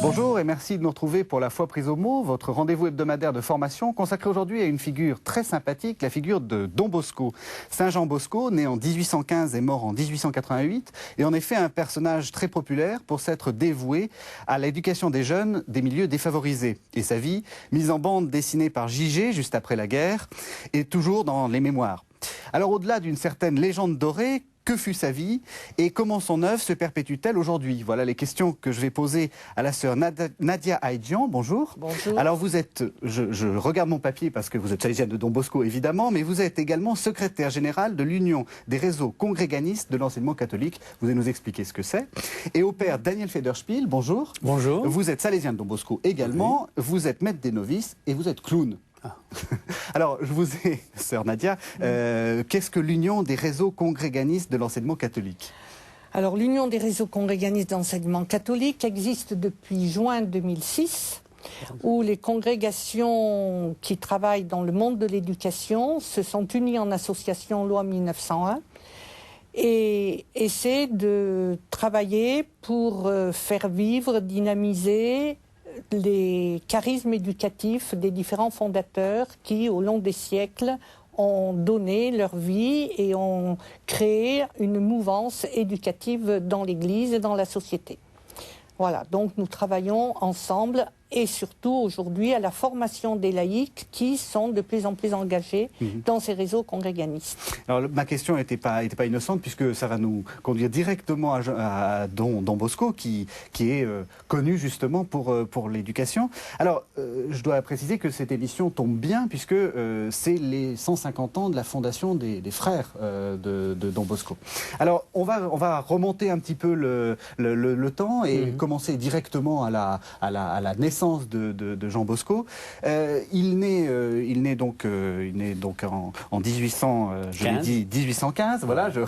Bonjour et merci de nous retrouver pour La Foi prise au mot, votre rendez-vous hebdomadaire de formation consacré aujourd'hui à une figure très sympathique, la figure de Don Bosco. Saint Jean Bosco, né en 1815 et mort en 1888, est en effet un personnage très populaire pour s'être dévoué à l'éducation des jeunes des milieux défavorisés. Et sa vie, mise en bande dessinée par J.G. juste après la guerre, est toujours dans les mémoires. Alors au-delà d'une certaine légende dorée, que fut sa vie et comment son œuvre se perpétue-t-elle aujourd'hui? Voilà les questions que je vais poser à la sœur Nadia Aïdjian. Bonjour. Bonjour. Alors vous êtes, je regarde mon papier parce que vous êtes salésienne de Don Bosco évidemment, mais vous êtes également secrétaire générale de l'Union des réseaux congréganistes de l'enseignement catholique. Vous allez nous expliquer ce que c'est. Et au père Daniel Federspiel, bonjour. Bonjour. Vous êtes salésienne de Don Bosco également, oui. Vous êtes maître des novices et vous êtes clown. Ah. Alors, je vous ai, sœur Nadia, qu'est-ce que l'Union des réseaux congréganistes de l'enseignement catholique? Alors, l'Union des réseaux congréganistes d'enseignement catholique existe depuis juin 2006, où les congrégations qui travaillent dans le monde de l'éducation se sont unies en association loi 1901 et essaient de travailler pour faire vivre, dynamiser les charismes éducatifs des différents fondateurs qui, au long des siècles, ont donné leur vie et ont créé une mouvance éducative dans l'Église et dans la société. Voilà, donc nous travaillons ensemble et surtout aujourd'hui à la formation des laïcs qui sont de plus en plus engagés dans ces réseaux congréganistes. Alors ma question n'était pas innocente puisque ça va nous conduire directement à Don Bosco qui est connu justement pour l'éducation. Alors je dois préciser que cette émission tombe bien puisque c'est les 150 ans de la fondation des frères de Don Bosco. Alors on va remonter un petit peu le temps et commencer directement à la naissance de Jean Bosco. Il naît donc en 1815, voilà, je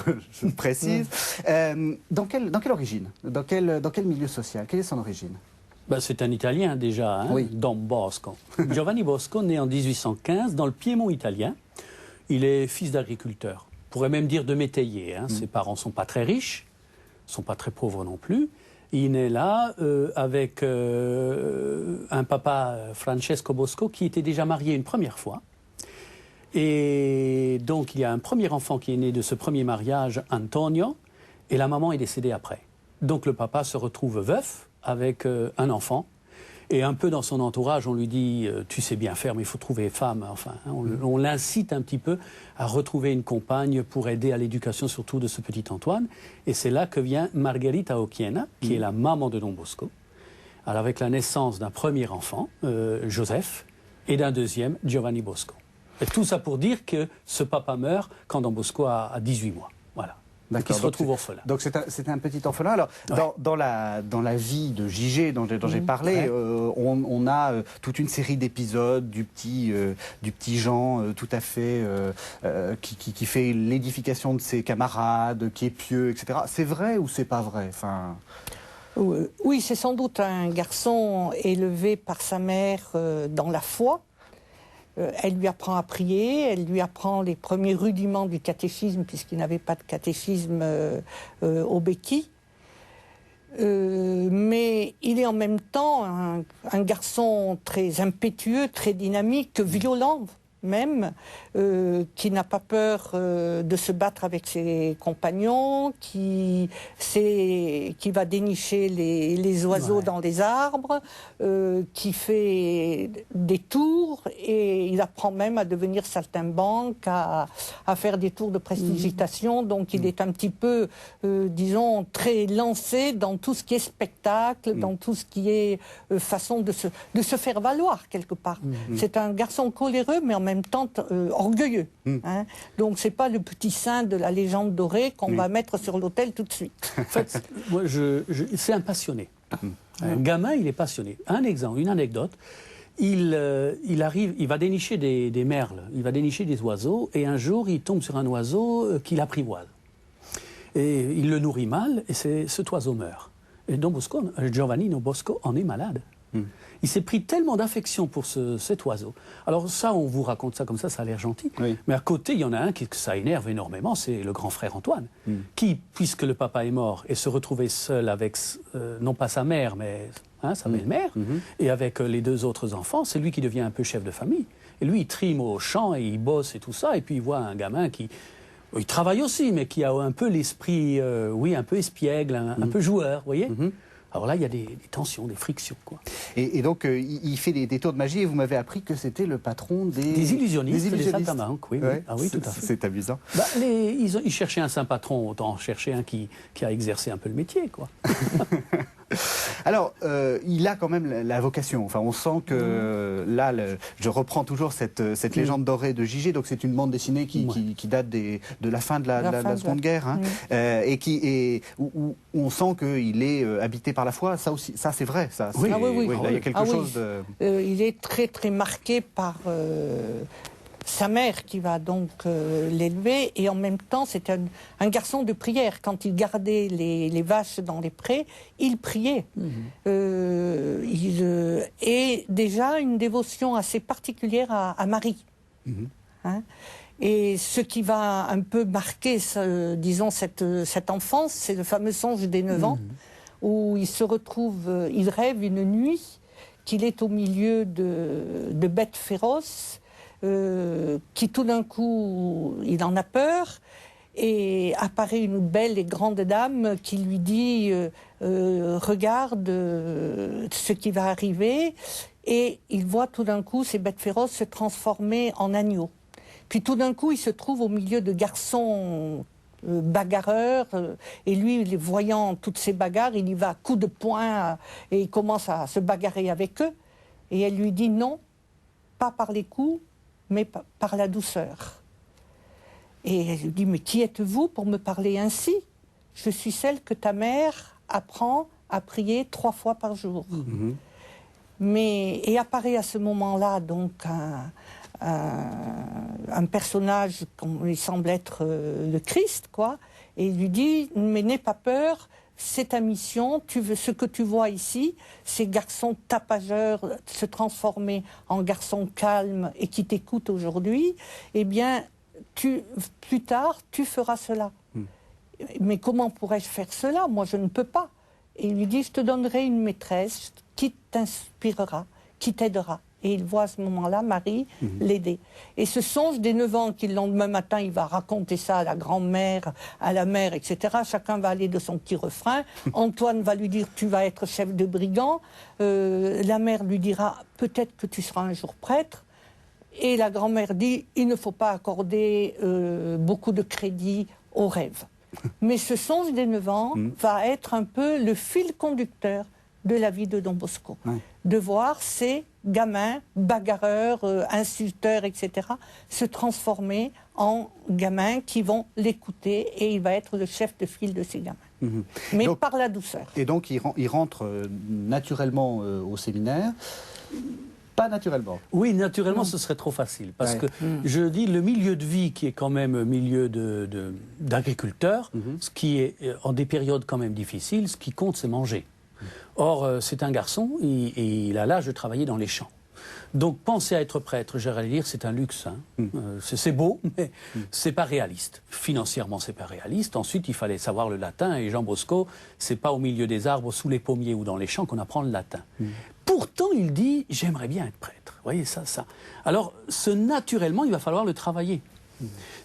précise. Dans quelle origine? Dans quel milieu social? Quelle est son origine? Ben, c'est un Italien déjà, hein, oui. Don Bosco. Giovanni Bosco, né en 1815 dans le Piémont italien. Il est fils d'agriculteur. On pourrait même dire de métayer. Hein. Ses parents ne sont pas très riches, ne sont pas très pauvres non plus. Il naît là avec un papa, Francesco Bosco, qui était déjà marié une première fois. Et donc, il y a un premier enfant qui est né de ce premier mariage, Antonio, et la maman est décédée après. Donc, le papa se retrouve veuf avec un enfant. Et un peu dans son entourage, on lui dit « tu sais bien faire, mais il faut trouver femme ». Enfin, hein, on l'incite un petit peu à retrouver une compagne pour aider à l'éducation surtout de ce petit Antoine. Et c'est là que vient Margherita Occhiena, qui est la maman de Don Bosco. Alors avec la naissance d'un premier enfant, Joseph, et d'un deuxième, Giovanni Bosco. Et tout ça pour dire que ce papa meurt quand Don Bosco a 18 mois. Voilà. Qui se retrouve orphelin. Donc c'est un petit orphelin. Alors dans la vie de J.G. dont j'ai parlé, on a toute une série d'épisodes du petit Jean tout à fait qui fait l'édification de ses camarades, qui est pieux, etc. C'est vrai ou c'est pas vrai? Enfin... Oui, c'est sans doute un garçon élevé par sa mère dans la foi. Elle lui apprend à prier, elle lui apprend les premiers rudiments du catéchisme, puisqu'il n'avait pas de catéchisme au béquilles. Mais il est en même temps un garçon très impétueux, très dynamique, violent même, qui n'a pas peur de se battre avec ses compagnons, qui va dénicher les oiseaux dans les arbres, qui fait des tours, et il apprend même à devenir saltimbanque, à faire des tours de prestidigitation. Donc il est un petit peu, disons, très lancé dans tout ce qui est spectacle, dans tout ce qui est façon de se faire valoir quelque part. C'est un garçon coléreux, mais en même temps orgueilleux. Hein. Donc c'est pas le petit saint de la légende dorée qu'on va mettre sur l'autel tout de suite. En fait, moi, c'est un passionné. Un gamin, il est passionné. Un exemple, une anecdote. Il va dénicher des merles, il va dénicher des oiseaux, et un jour, il tombe sur un oiseau qu'il apprivoise. Et il le nourrit mal, et cet oiseau meurt. Et Don Bosco, Giovanni Bosco en est malade. Il s'est pris tellement d'affection pour cet oiseau. Alors ça, on vous raconte ça comme ça a l'air gentil. Oui. Mais à côté, il y en a un que ça énerve énormément, c'est le grand frère Antoine, qui, puisque le papa est mort et se retrouvait seul avec, non pas sa mère, mais hein, sa belle-mère, et avec les 2 autres enfants, c'est lui qui devient un peu chef de famille. Et lui, il trime au champ et il bosse et tout ça, et puis il voit un gamin qui... Il travaille aussi, mais qui a un peu l'esprit, oui, un peu espiègle, un peu joueur, vous voyez. Alors là, il y a des tensions, des frictions, quoi. Et donc, il fait des tours de magie, et vous m'avez appris que c'était le patron des illusionnistes, des saltimbanques, oui, ouais, oui. Ah oui, tout à fait. C'est amusant. Bah, ils cherchaient un saint patron, autant en chercher un qui a exercé un peu le métier, quoi. Alors, il a quand même la vocation. Enfin, on sent que là, je reprends toujours cette légende dorée de Gigé. Donc, c'est une bande dessinée qui date de la fin de la Seconde Guerre, hein, où on sent qu'il est habité par la foi. Ça aussi, ça c'est vrai. Ça, oui. Là, il y a quelque chose de. Il est très très marqué par sa mère qui va donc l'élever, et en même temps c'est un garçon de prière. Quand il gardait les vaches dans les prés, il priait. Et déjà une dévotion assez particulière à Marie. Hein, et ce qui va un peu marquer, disons, cette enfance, c'est le fameux songe des 9 ans, où il se retrouve, il rêve une nuit qu'il est au milieu de bêtes féroces, qui tout d'un coup, il en a peur, et apparaît une belle et grande dame qui lui dit regarde ce qui va arriver, et il voit tout d'un coup ces bêtes féroces se transformer en agneaux. Puis tout d'un coup, il se trouve au milieu de garçons bagarreurs, et lui, voyant toutes ces bagarres, il y va à coups de poing, et il commence à se bagarrer avec eux, et elle lui dit non, pas par les coups, mais par la douceur. Et elle lui dit, mais qui êtes-vous pour me parler ainsi? Je suis celle que ta mère apprend à prier 3 fois par jour. Et apparaît à ce moment-là donc un personnage, il semble être le Christ, quoi, et il lui dit, mais n'aie pas peur, c'est ta mission, ce que tu vois ici, ces garçons tapageurs se transformer en garçons calmes et qui t'écoutent aujourd'hui, eh bien, plus tard, tu feras cela. Mais comment pourrais-je faire cela? Moi, je ne peux pas. Et il lui dit, je te donnerai une maîtresse qui t'inspirera, qui t'aidera. Et il voit à ce moment-là Marie l'aider. Et ce songe des 9 ans, qui le lendemain matin, il va raconter ça à la grand-mère, à la mère, etc. Chacun va aller de son petit refrain. Antoine va lui dire, tu vas être chef de brigand. La mère lui dira, peut-être que tu seras un jour prêtre. Et la grand-mère dit, il ne faut pas accorder beaucoup de crédit aux rêves. Mais ce songe des 9 ans va être un peu le fil conducteur de la vie de Don Bosco. De voir ces gamins, bagarreurs, insulteurs, etc., se transformer en gamins qui vont l'écouter, et il va être le chef de file de ces gamins. Mais donc, par la douceur. Et donc il rentre naturellement au séminaire. Pas naturellement. Oui, naturellement, ce serait trop facile. Parce que, je dis, le milieu de vie qui est quand même milieu d'agriculteur, ce qui est, en des périodes quand même difficiles, ce qui compte, c'est manger. Or, c'est un garçon, et il a l'âge de travailler dans les champs. Donc, penser à être prêtre, j'allais dire, c'est un luxe. Hein. C'est beau, mais c'est pas réaliste. Financièrement, c'est pas réaliste. Ensuite, il fallait savoir le latin, et Jean Bosco, c'est pas au milieu des arbres, sous les pommiers ou dans les champs qu'on apprend le latin. Pourtant, il dit, j'aimerais bien être prêtre. Vous voyez, ça. Alors, naturellement, il va falloir le travailler.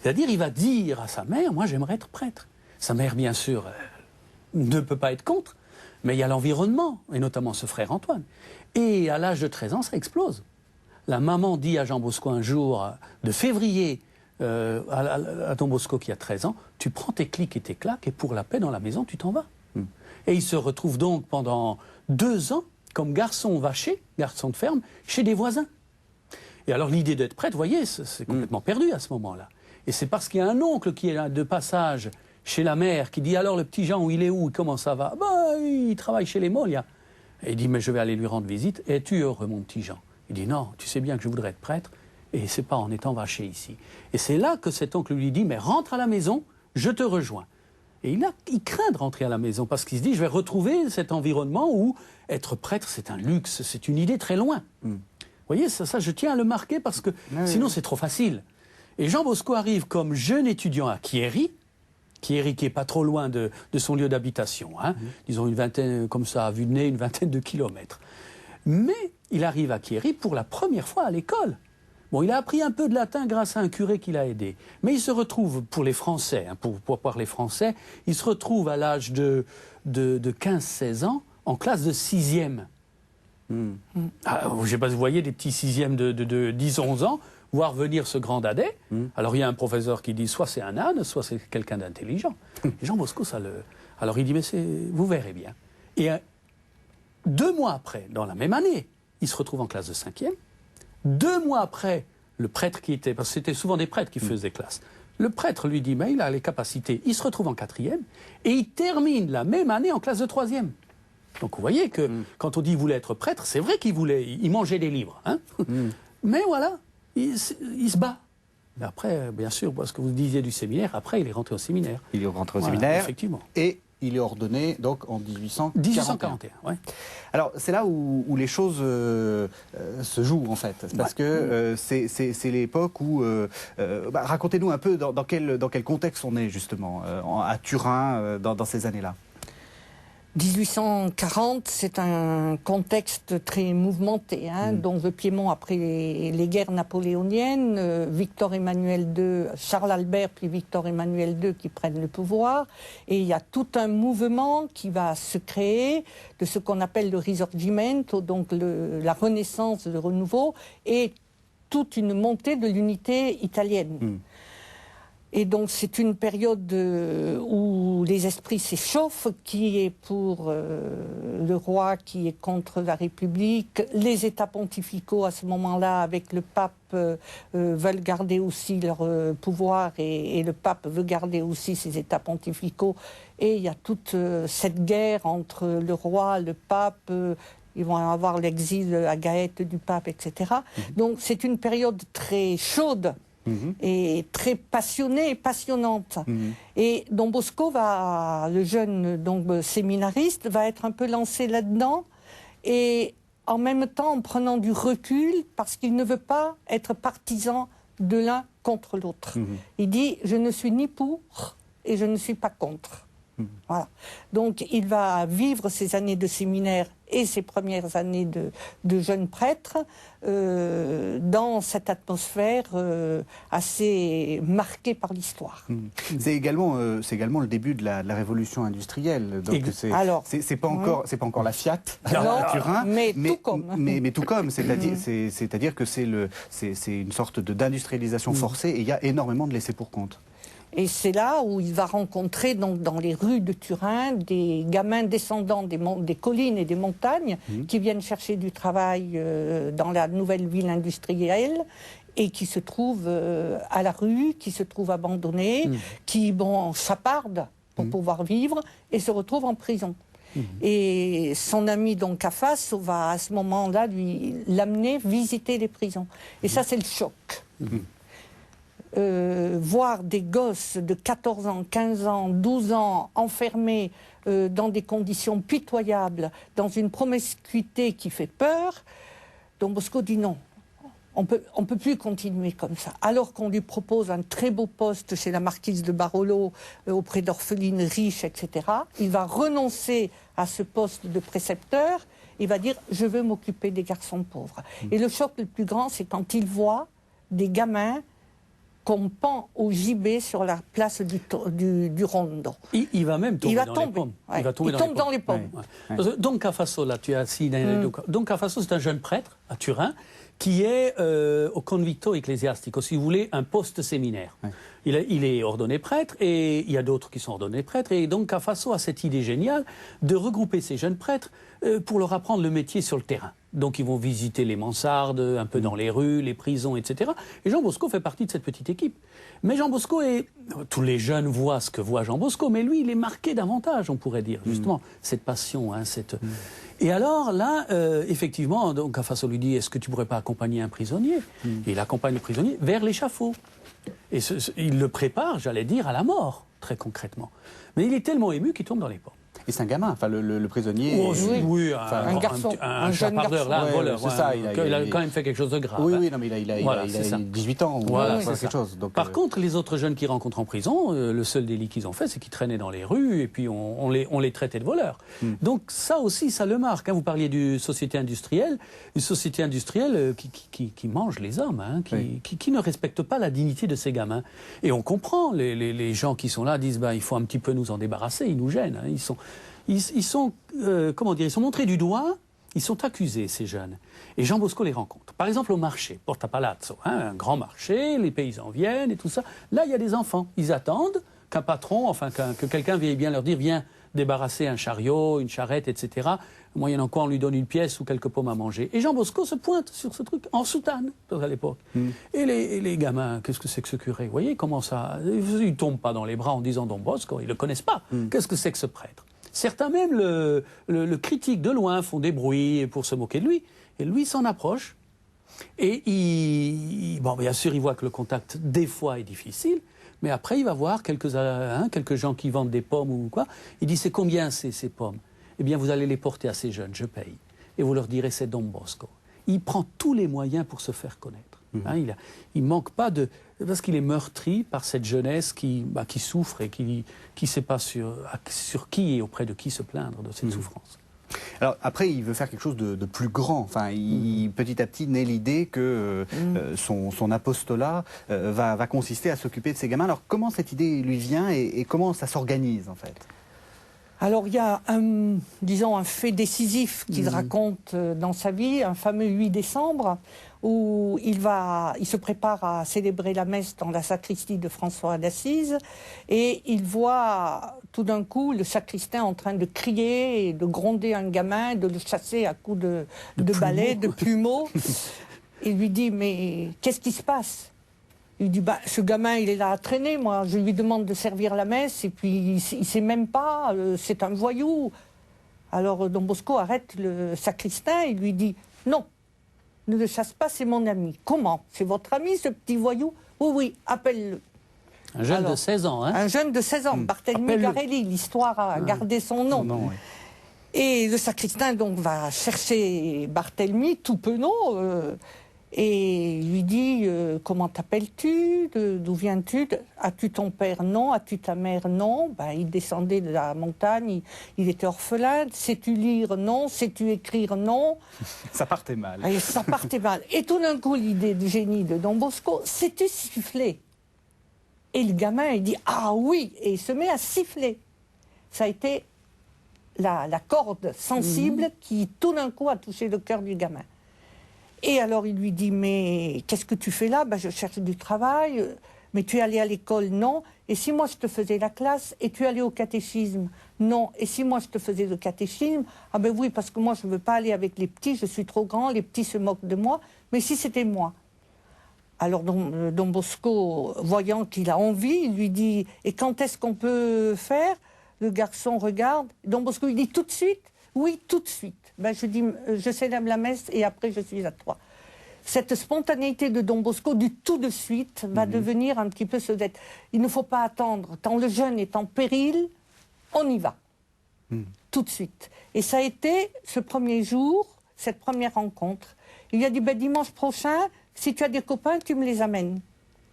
C'est-à-dire, il va dire à sa mère, moi, j'aimerais être prêtre. Sa mère, bien sûr, ne peut pas être contre, mais il y a l'environnement, et notamment ce frère Antoine. Et à l'âge de 13 ans, ça explose. La maman dit à Jean Bosco un jour de février à Don Bosco qui a 13 ans, tu prends tes clics et tes claques, et pour la paix dans la maison, tu t'en vas. Et il se retrouve donc pendant 2 ans comme garçon vacher, garçon de ferme, chez des voisins. Et alors l'idée d'être prêtre, vous voyez, c'est complètement perdu à ce moment-là. Et c'est parce qu'il y a un oncle qui est de passage chez la mère, qui dit, alors le petit Jean, il est où, comment ça va? Il travaille chez les Molia. Et il dit, mais je vais aller lui rendre visite. Es-tu heureux, mon petit Jean? Il dit, non, tu sais bien que je voudrais être prêtre, et c'est pas en étant vaché ici. Et c'est là que cet oncle lui dit, mais rentre à la maison, je te rejoins. Et il craint de rentrer à la maison, parce qu'il se dit, je vais retrouver cet environnement où être prêtre, c'est un luxe, c'est une idée très loin. Vous voyez, ça, je tiens à le marquer, parce que sinon c'est trop facile. Et Jean Bosco arrive comme jeune étudiant à Chieri, Chieri qui est pas trop loin de son lieu d'habitation, hein. Disons une vingtaine, comme ça, à vue de nez, une vingtaine de kilomètres. Mais il arrive à Chieri pour la première fois à l'école. Bon, il a appris un peu de latin grâce à un curé qui l'a aidé. Mais il se retrouve, pour les Français, hein, pour parler français, il se retrouve à l'âge de 15-16 ans en classe de 6e. Ah, je ne sais pas si vous voyez des petits 6e de 10-11 ans voir venir ce grand dadais. Alors il y a un professeur qui dit soit c'est un âne, soit c'est quelqu'un d'intelligent. Et Jean Bosco, ça le... Alors il dit mais vous verrez bien. Et 2 mois après, dans la même année, il se retrouve en classe de 5e. 2 mois après, le prêtre qui était, parce que c'était souvent des prêtres qui faisaient classe, le prêtre lui dit, mais il a les capacités, il se retrouve en 4e, et il termine la même année en classe de 3e. Donc vous voyez que quand on dit qu'il voulait être prêtre, c'est vrai qu'il voulait, il mangeait des livres. Hein. Mais voilà, il se bat. Mais après, bien sûr, ce que vous disiez du séminaire, après il est rentré au séminaire. Il est rentré au Voilà, séminaire. effectivement. Et il est ordonné donc en 1841. Ouais. Alors c'est là où les choses se jouent en fait, parce que c'est l'époque où racontez-nous un peu dans quel contexte on est justement à Turin dans ces années-là. 1840, c'est un contexte très mouvementé, hein, dont le Piémont après les guerres napoléoniennes, Victor Emmanuel II, Charles Albert puis Victor Emmanuel II qui prennent le pouvoir, et il y a tout un mouvement qui va se créer de ce qu'on appelle le Risorgimento, donc la renaissance, le renouveau, et toute une montée de l'unité italienne. Et donc c'est une période où les esprits s'échauffent, qui est pour le roi, qui est contre la République. Les États pontificaux à ce moment-là, avec le pape, veulent garder aussi leur pouvoir, et le pape veut garder aussi ses États pontificaux. Et il y a toute cette guerre entre le roi, le pape. Ils vont avoir l'exil à Gaète du pape, etc. Donc c'est une période très chaude. Et très passionnée et passionnante. Et Don Bosco le jeune séminariste, va être un peu lancé là-dedans, et en même temps en prenant du recul, parce qu'il ne veut pas être partisan de l'un contre l'autre. Il dit, je ne suis ni pour et je ne suis pas contre. Voilà. Donc il va vivre ses années de séminaire et ses premières années de jeune prêtre dans cette atmosphère assez marquée par l'histoire. C'est également le début de la révolution industrielle. Donc c'est pas encore la Fiat à Turin, mais tout comme. Mais tout comme, c'est-à-dire que c'est une sorte d'industrialisation forcée, et il y a énormément de laissés pour compte. Et c'est là où il va rencontrer donc, dans les rues de Turin des gamins descendants des collines et des montagnes qui viennent chercher du travail dans la nouvelle ville industrielle et qui se trouvent à la rue, qui se trouvent abandonnés, qui chapardent pour pouvoir vivre et se retrouvent en prison. Et son ami Don Cafasso va à ce moment-là l'amener visiter les prisons. Et ça, c'est le choc. Voir des gosses de 14 ans, 15 ans, 12 ans enfermés dans des conditions pitoyables, dans une promiscuité qui fait peur, Don Bosco dit non. On peut plus continuer comme ça. Alors qu'on lui propose un très beau poste chez la marquise de Barolo, auprès d'orphelines riches, etc., il va renoncer à ce poste de précepteur. Il va dire « je veux m'occuper des garçons pauvres ». Et le choc le plus grand, c'est quand il voit des gamins qu'on pend au gibet sur la place du Rondo. Il va même tomber dans les pommes. Ouais. Il tombe dans les pommes. Ouais. Don Cafasso, là, tu as signé. Don Cafasso, c'est un jeune prêtre à Turin qui est au convitto ecclesiastico, si vous voulez, un poste séminaire. Ouais. Il est ordonné prêtre, et il y a d'autres qui sont ordonnés prêtres, et donc Cafasso a cette idée géniale de regrouper ces jeunes prêtres pour leur apprendre le métier sur le terrain. Donc ils vont visiter les mansardes, un peu dans les rues, les prisons, etc. Et Jean Bosco fait partie de cette petite équipe. Mais Jean Bosco tous les jeunes voient ce que voit Jean Bosco, mais lui, il est marqué davantage, on pourrait dire, justement, cette passion, Et alors, là, effectivement, donc Cafasso lui dit, est-ce que tu pourrais pas accompagner un prisonnier? Et il accompagne le prisonnier vers l'échafaud. Et il le prépare, j'allais dire, à la mort, très concrètement. Mais il est tellement ému qu'il tombe dans les pommes. Et c'est un gamin, enfin le prisonnier. Oh, oui, un garçon, un jeune chapardeur, garçon. là, un voleur. C'est ça, il a quand même fait quelque chose de grave. Oui, oui, non, mais il a 18 ans ou voilà, quelque chose. Donc, Par contre, les autres jeunes qu'ils rencontrent en prison, le seul délit qu'ils ont fait, c'est qu'ils traînaient dans les rues et puis on les traitait de voleurs. Donc ça aussi, ça le marque. Hein. Vous parliez d'une société industrielle qui mange les hommes, hein, qui ne respecte pas la dignité de ces gamins. Et on comprend, les gens qui sont là disent il faut un petit peu nous en débarrasser, ils nous gênent. Hein. Ils sont montrés du doigt, ils sont accusés, ces jeunes. Et Jean Bosco les rencontre. Par exemple, au marché, Porta Palazzo, hein, un grand marché, les paysans viennent et tout ça. Là, il y a des enfants. Ils attendent qu'un patron, que quelqu'un vienne bien leur dire, viens débarrasser un chariot, une charrette, etc. Moyennant quoi on lui donne une pièce ou quelques pommes à manger. Et Jean Bosco se pointe sur ce truc, en soutane, à l'époque. Et les gamins, qu'est-ce que c'est que ce curé? Vous voyez comment ça... Ils ne tombent pas dans les bras en disant Don Bosco, ils ne le connaissent pas. Qu'est-ce que c'est que ce prêtre? Certains même le critiquent de loin, font des bruits pour se moquer de lui. Et lui s'en approche. Et bien sûr, il voit que le contact, des fois, est difficile. Mais après, il va voir quelques gens qui vendent des pommes ou quoi. Il dit, c'est combien ces pommes? Eh bien, vous allez les porter à ces jeunes, je paye. Et vous leur direz, c'est Don Bosco. Il prend tous les moyens pour se faire connaître. Hein, il manque pas de... Parce qu'il est meurtri par cette jeunesse qui souffre et qui ne sait pas sur qui et auprès de qui se plaindre de cette souffrance. Alors après, il veut faire quelque chose de plus grand. Enfin, petit à petit naît l'idée que son apostolat va consister à s'occuper de ces gamins. Alors comment cette idée lui vient et comment ça s'organise en fait? Alors il y a un fait décisif qu'il raconte dans sa vie, un fameux 8 décembre, où il se prépare à célébrer la messe dans la sacristie de François d'Assise, et il voit tout d'un coup le sacristain en train de crier et de gronder un gamin, de le chasser à coups de balai, de plumeaux. Il lui dit, mais qu'est-ce qui se passe? Il dit, ce gamin, il est là à traîner, moi. Je lui demande de servir la messe, et puis il ne sait même pas, c'est un voyou. Alors Don Bosco arrête le sacristain et lui dit, non, ne le chasse pas, c'est mon ami. Comment? C'est votre ami, ce petit voyou? Oui, oui, appelle-le. Un jeune de 16 ans, hein? Un jeune de 16 ans, Barthélemy Garelli, l'histoire a gardé son nom. Oui. Et le sacristain, donc, va chercher Barthélemy, tout penaud, et lui dit, comment t'appelles-tu? D'où viens-tu? As-tu ton père? Non. As-tu ta mère? Non. Il descendait de la montagne, il était orphelin. Sais-tu lire? Non. Sais-tu écrire? Non. Ça partait mal. Et ça partait mal. Et tout d'un coup, l'idée de génie de Don Bosco, sais-tu siffler? Et le gamin, il dit, ah oui, et il se met à siffler. Ça a été la corde sensible qui, tout d'un coup, a touché le cœur du gamin. Et alors il lui dit, mais qu'est-ce que tu fais là? Je cherche du travail, mais tu es allé à l'école? Non. Et si moi je te faisais la classe et tu es allé au catéchisme? Non. Et si moi je te faisais le catéchisme? Ah ben oui, parce que moi je ne veux pas aller avec les petits, je suis trop grand, les petits se moquent de moi, mais si c'était moi? Alors Don Bosco, voyant qu'il a envie, il lui dit, et quand est-ce qu'on peut faire? Le garçon regarde, Don Bosco il dit, tout de suite? Oui, tout de suite. Je dis, je célèbre la messe et après je suis à toi. Cette spontanéité de Don Bosco, du tout de suite, va devenir un petit peu ce d'être. Il ne faut pas attendre. Tant le jeune est en péril, on y va. Tout de suite. Et ça a été ce premier jour, cette première rencontre. Il a dit, dimanche prochain, si tu as des copains, tu me les amènes.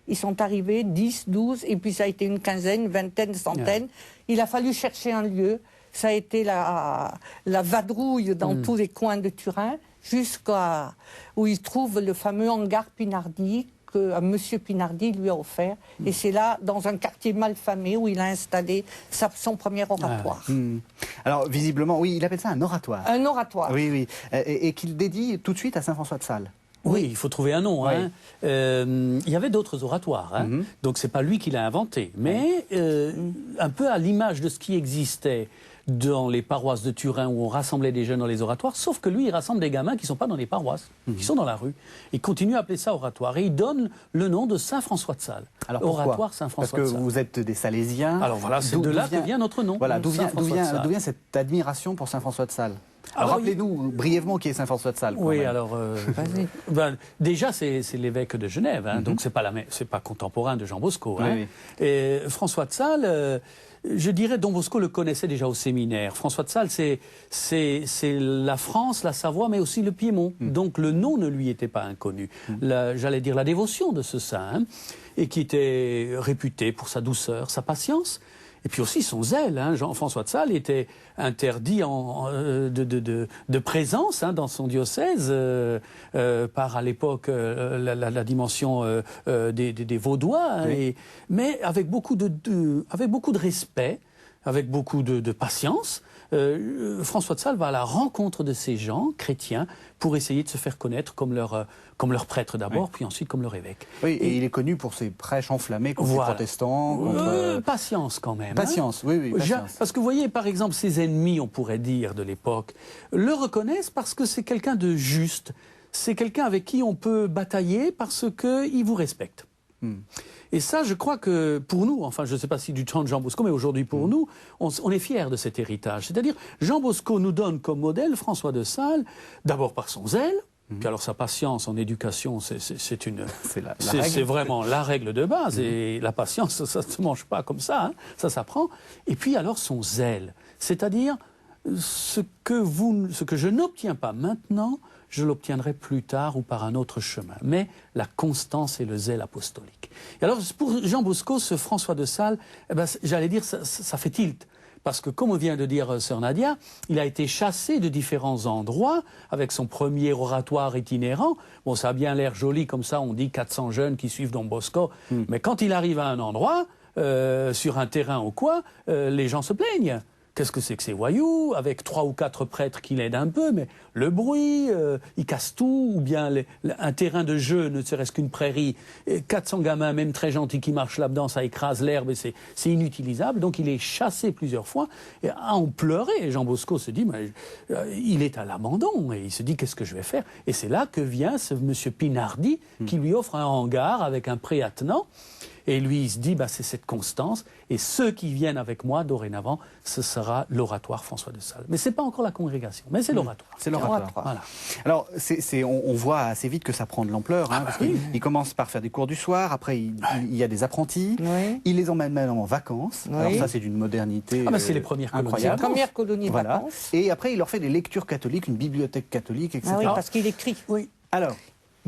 Ils sont arrivés, 10, 12, et puis ça a été une quinzaine, vingtaine, centaine. Il a fallu chercher un lieu. Ça a été la vadrouille dans tous les coins de Turin, jusqu'à où il trouve le fameux hangar Pinardi, qu'un monsieur Pinardi lui a offert. Et c'est là, dans un quartier malfamé, où il a installé son premier oratoire. Alors, visiblement, oui, il appelle ça un oratoire. Un oratoire. Oui, oui. Et qu'il dédie tout de suite à Saint François de Sales. Oui, il faut trouver un nom. Oui. Hein. Il y avait d'autres oratoires, hein. Donc c'est pas lui qui l'a inventé. Mais un peu à l'image de ce qui existait dans les paroisses de Turin où on rassemblait des jeunes dans les oratoires, sauf que lui, il rassemble des gamins qui ne sont pas dans les paroisses, qui sont dans la rue. Il continue à appeler ça oratoire et il donne le nom de Saint-François de Sales. Alors pourquoi? Oratoire Saint-François de Sales. Parce que vous êtes des Salésiens. Alors voilà, c'est de là que vient notre nom. Voilà, d'où vient cette admiration pour Saint-François de Sales? Alors rappelez-nous brièvement qui est Saint-François de Sales. Oui, alors déjà c'est l'évêque de Genève, hein, donc c'est pas contemporain de Jean Bosco. Hein. Oui. Et François de Sales, je dirais, Don Bosco le connaissait déjà au séminaire. François de Sales, c'est la France, la Savoie, mais aussi le Piémont. Donc le nom ne lui était pas inconnu. J'allais dire la dévotion de ce saint, hein, et qui était réputé pour sa douceur, sa patience. Et puis aussi son zèle. Hein. Jean-François de Sales était interdit de présence, hein, dans son diocèse par, à l'époque, la dimension des Vaudois. Hein, oui. mais avec beaucoup de respect, avec beaucoup de patience. François de Sales va à la rencontre de ces gens chrétiens pour essayer de se faire connaître comme leur prêtre d'abord, oui, puis ensuite comme leur évêque. Oui, et il est connu pour ses prêches enflammées contre les protestants. Contre... Patience quand même. Patience, hein. Oui, patience. Parce que vous voyez, par exemple, ses ennemis, on pourrait dire, de l'époque, le reconnaissent parce que c'est quelqu'un de juste. C'est quelqu'un avec qui on peut batailler parce qu'il vous respecte. Et ça, je crois que pour nous, enfin je ne sais pas si du temps de Jean Bosco, mais aujourd'hui pour nous, on est fiers de cet héritage. C'est-à-dire, Jean Bosco nous donne comme modèle François de Sales, d'abord par son zèle, puis alors sa patience en éducation, c'est vraiment la règle de base, et la patience, ça ne se mange pas comme ça, hein, ça s'apprend. Et puis alors son zèle, c'est-à-dire ce que je n'obtiens pas maintenant, je l'obtiendrai plus tard ou par un autre chemin. Mais la constance et le zèle apostolique. Et alors, pour Jean Bosco, ce François de Sales, eh ben, j'allais dire, ça fait tilt. Parce que, comme vient de dire Sœur Nadia, il a été chassé de différents endroits avec son premier oratoire itinérant. Bon, ça a bien l'air joli comme ça, on dit 400 jeunes qui suivent Don Bosco. Mais quand il arrive à un endroit, sur un terrain ou quoi, les gens se plaignent. Qu'est-ce que c'est que ces voyous, avec 3 ou 4 prêtres qui l'aident un peu, mais le bruit, ils cassent tout, ou bien un terrain de jeu, ne serait-ce qu'une prairie, 400 gamins, même très gentils, qui marchent là-dedans, ça écrase l'herbe, et c'est inutilisable. Donc il est chassé plusieurs fois, et à en pleurer. Et Jean Bosco se dit, mais, il est à l'abandon, et il se dit, qu'est-ce que je vais faire? Et c'est là que vient ce monsieur Pinardi, qui lui offre un hangar avec un pré attenant. Et lui, il se dit, bah, c'est cette constance, et ceux qui viennent avec moi, dorénavant, ce sera l'oratoire François de Sales. Mais ce n'est pas encore la congrégation, mais c'est l'oratoire. C'est l'oratoire. Voilà. Alors, on voit assez vite que ça prend de l'ampleur, hein, parce qu'il commence par faire des cours du soir, après il y a des apprentis, il les emmène même en vacances. Alors ça, c'est d'une modernité c'est les premières colonies. C'est les premières colonies de vacances. Et après, il leur fait des lectures catholiques, une bibliothèque catholique, etc. Ah oui, parce qu'il écrit. Oui. Alors,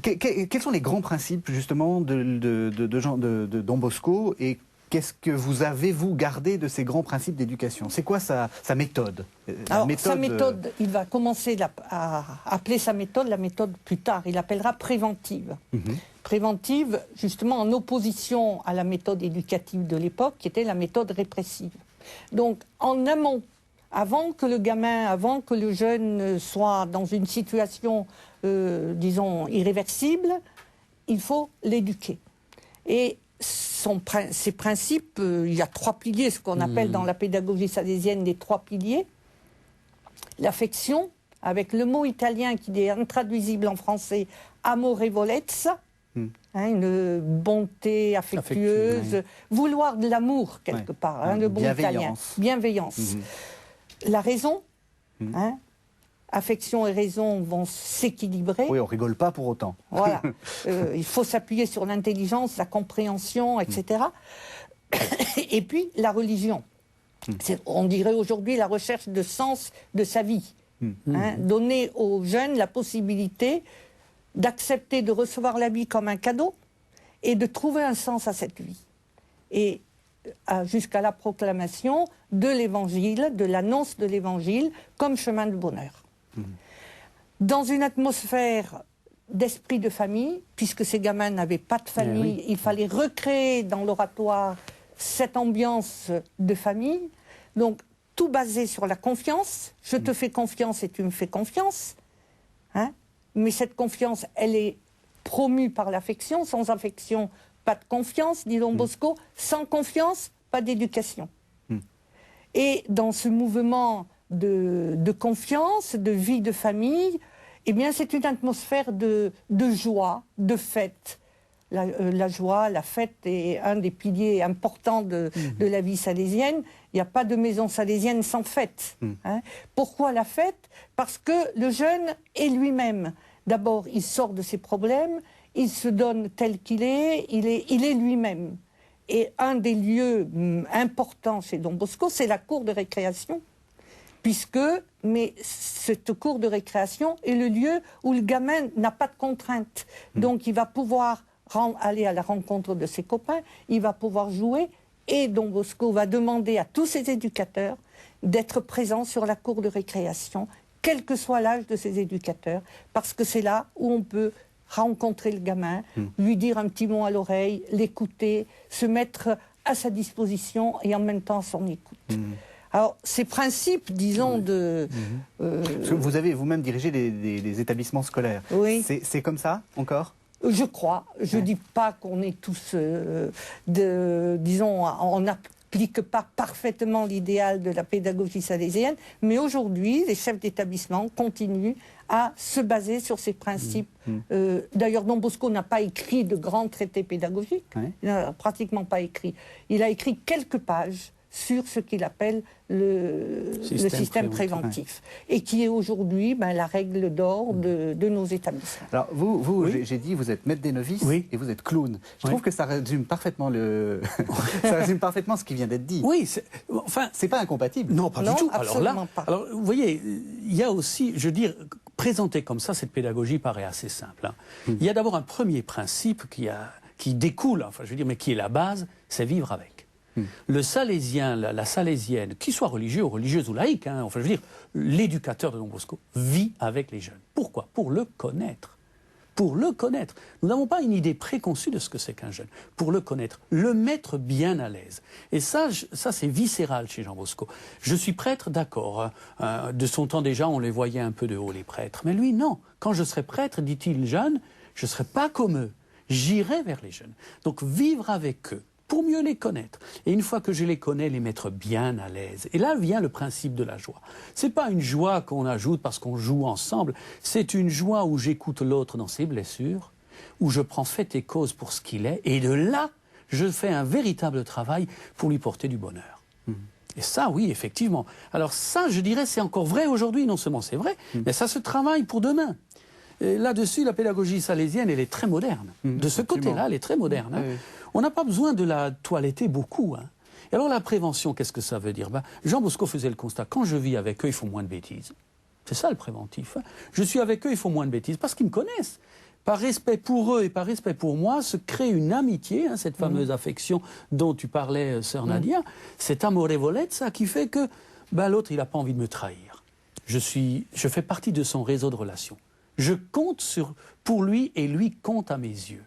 quels sont les grands principes, justement, de Don Bosco, et qu'est-ce que vous avez, vous, gardé de ces grands principes d'éducation? C'est quoi sa méthode? Sa méthode, il va commencer à appeler sa méthode la méthode plus tard. Il l'appellera préventive. Préventive, justement, en opposition à la méthode éducative de l'époque, qui était la méthode répressive. Donc, en amont, avant que le gamin, avant que le jeune soit dans une situation, disons, irréversible, il faut l'éduquer. Et ces principes, il y a 3 piliers, ce qu'on appelle dans la pédagogie salésienne les 3 piliers. L'affection, avec le mot italien qui est intraduisible en français, amore volenza, une bonté affectueuse, vouloir de l'amour quelque part, le bon italien. Bienveillance. La raison, affection et raison vont s'équilibrer. Oui, on rigole pas pour autant. Voilà. Il faut s'appuyer sur l'intelligence, la compréhension, etc. Et puis, la religion. On dirait aujourd'hui la recherche de sens de sa vie. Donner aux jeunes la possibilité d'accepter de recevoir la vie comme un cadeau et de trouver un sens à cette vie. Et jusqu'à la proclamation de l'évangile, de l'annonce de l'évangile comme chemin de bonheur. Dans une atmosphère d'esprit de famille, puisque ces gamins n'avaient pas de famille, il fallait recréer dans l'oratoire cette ambiance de famille. Donc, tout basé sur la confiance. Je te fais confiance et tu me fais confiance. Mais cette confiance, elle est promue par l'affection. Sans affection, pas de confiance, dit Don Bosco. Sans confiance, pas d'éducation. Et dans ce mouvement de confiance, de vie de famille, eh bien, c'est une atmosphère de joie, de fête. La joie, la fête est un des piliers importants de la vie salésienne. Il n'y a pas de maison salésienne sans fête. Pourquoi la fête? Parce que le jeune est lui-même. D'abord, il sort de ses problèmes, il se donne tel qu'il est, il est lui-même. Et un des lieux importants chez Don Bosco, c'est la cour de récréation. Mais cette cour de récréation est le lieu où le gamin n'a pas de contraintes. Donc il va pouvoir aller à la rencontre de ses copains, il va pouvoir jouer, et Don Bosco va demander à tous ses éducateurs d'être présents sur la cour de récréation, quel que soit l'âge de ses éducateurs, parce que c'est là où on peut rencontrer le gamin, lui dire un petit mot à l'oreille, l'écouter, se mettre à sa disposition et en même temps à son écoute. Alors, ces principes, disons, Vous avez vous-même dirigé des établissements scolaires. Oui. C'est comme ça, encore ? Je crois. Je ne dis pas qu'on est tous, disons, on n'applique pas parfaitement l'idéal de la pédagogie salésienne, mais aujourd'hui, les chefs d'établissement continuent à se baser sur ces principes. D'ailleurs, Don Bosco n'a pas écrit de grands traités pédagogiques. Il n'a pratiquement pas écrit. Il a écrit quelques pages sur ce qu'il appelle le système préventif, et qui est aujourd'hui la règle d'or de nos établissements. Alors vous j'ai dit, vous êtes maître des novices et vous êtes clown. Je trouve que ça résume parfaitement ça résume parfaitement ce qui vient d'être dit. Oui, c'est pas incompatible. Non, pas du tout. Absolument pas. Alors, vous voyez, il y a aussi, je veux dire, présenter comme ça, cette pédagogie paraît assez simple. Il y a d'abord un premier principe qui découle, enfin je veux dire, mais qui est la base, c'est vivre avec. Le salésien, la salésienne, qu'il soit religieux ou religieuse ou laïque, enfin je veux dire, l'éducateur de Don Bosco vit avec les jeunes. Pourquoi ? Pour le connaître. Pour le connaître. Nous n'avons pas une idée préconçue de ce que c'est qu'un jeune. Pour le connaître, le mettre bien à l'aise. Et ça c'est viscéral chez Jean Bosco. Je suis prêtre, d'accord. De son temps déjà, on les voyait un peu de haut, les prêtres. Mais lui, non. Quand je serai prêtre, dit-il jeune, je ne serai pas comme eux. J'irai vers les jeunes. Donc vivre avec eux, pour mieux les connaître. Et une fois que je les connais, les mettre bien à l'aise. Et là vient le principe de la joie. C'est pas une joie qu'on ajoute parce qu'on joue ensemble, c'est une joie où j'écoute l'autre dans ses blessures, où je prends fait et cause pour ce qu'il est, et de là, je fais un véritable travail pour lui porter du bonheur. Et ça, oui, effectivement. Alors ça, je dirais, c'est encore vrai aujourd'hui, non seulement c'est vrai, mais ça se travaille pour demain. Là-dessus, la pédagogie salésienne, elle est très moderne. De ce côté-là, elle est très moderne. On n'a pas besoin de la toiletter beaucoup. Et alors la prévention, qu'est-ce que ça veut dire ? Jean Bosco faisait le constat, quand je vis avec eux, ils font moins de bêtises. C'est ça le préventif. Je suis avec eux, ils font moins de bêtises, parce qu'ils me connaissent. Par respect pour eux et par respect pour moi, se crée une amitié, cette fameuse affection dont tu parlais, sœur Nadia, cet amorevolezza qui fait que l'autre, il n'a pas envie de me trahir. Je fais partie de son réseau de relations. Je compte pour lui et lui compte à mes yeux.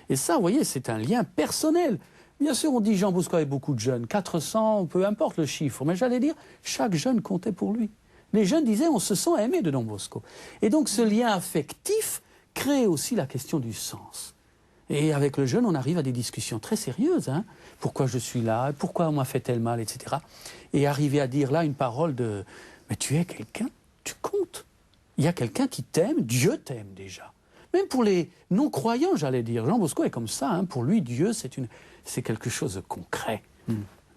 Et ça, vous voyez, c'est un lien personnel. Bien sûr, on dit Jean Bosco avait beaucoup de jeunes, 400, peu importe le chiffre, mais j'allais dire, chaque jeune comptait pour lui. Les jeunes disaient, on se sent aimé de Don Bosco. Et donc ce lien affectif crée aussi la question du sens. Et avec le jeune, on arrive à des discussions très sérieuses. Pourquoi je suis là, pourquoi on m'a fait tel mal, etc. Et arriver à dire là une parole de, mais tu es quelqu'un, tu comptes. Il y a quelqu'un qui t'aime, Dieu t'aime déjà. Même pour les non-croyants, j'allais dire. Jean Bosco est comme ça. Pour lui, Dieu, c'est quelque chose de concret.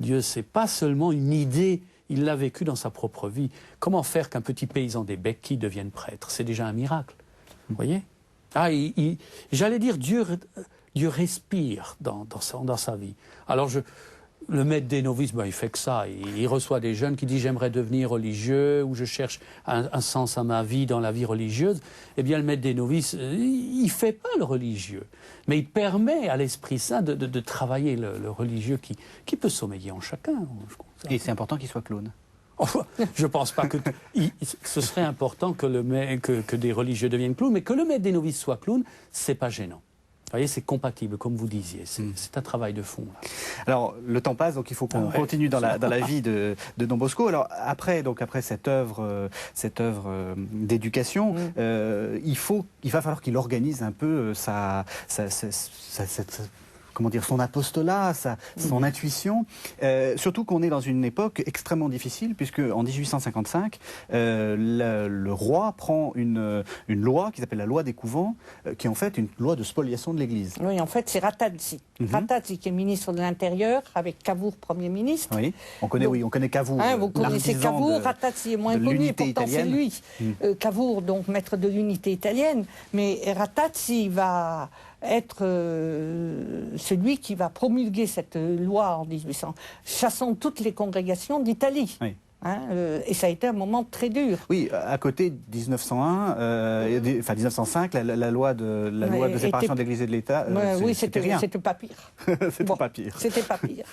Dieu, c'est pas seulement une idée. Il l'a vécu dans sa propre vie. Comment faire qu'un petit paysan des Béquilles devienne prêtre ? C'est déjà un miracle. Vous voyez ? J'allais dire, Dieu respire dans sa vie. Alors, le maître des novices, il fait que ça. Il reçoit des jeunes qui disent « j'aimerais devenir religieux » ou « je cherche un sens à ma vie dans la vie religieuse ». Eh bien, le maître des novices, il ne fait pas le religieux. Mais il permet à l'Esprit Saint de travailler le religieux qui peut sommeiller en chacun. Et c'est important qu'il soit clown. Je ne pense pas que... ce serait important que des religieux deviennent clowns, mais que le maître des novices soit clown, ce n'est pas gênant. Vous voyez, c'est compatible, comme vous disiez. C'est un travail de fond. Là. Alors, le temps passe, donc il faut qu'on continue dans la vie de Don Bosco. Alors, après cette œuvre d'éducation, il va falloir qu'il organise un peu son apostolat, son intuition. Surtout qu'on est dans une époque extrêmement difficile, puisque en 1855, le roi prend une loi qui s'appelle la loi des couvents, qui est en fait une loi de spoliation de l'Église. Oui, en fait, c'est Ratazzi. Ratazzi qui est ministre de l'Intérieur, avec Cavour Premier ministre. Oui, on connaît Cavour. Vous connaissez Cavour, Ratazzi est moins connu, pourtant c'est lui. Cavour, donc maître de l'unité italienne. Mais Ratazzi va être celui qui va promulguer cette loi en 1800, chassant toutes les congrégations d'Italie. Oui. Hein, et ça a été un moment très dur. Oui, à côté de 1901, enfin 1905, la loi de séparation de l'Église et de l'État, oui, c'était rien. C'était pas pire. C'était pas pire. C'était pas pire.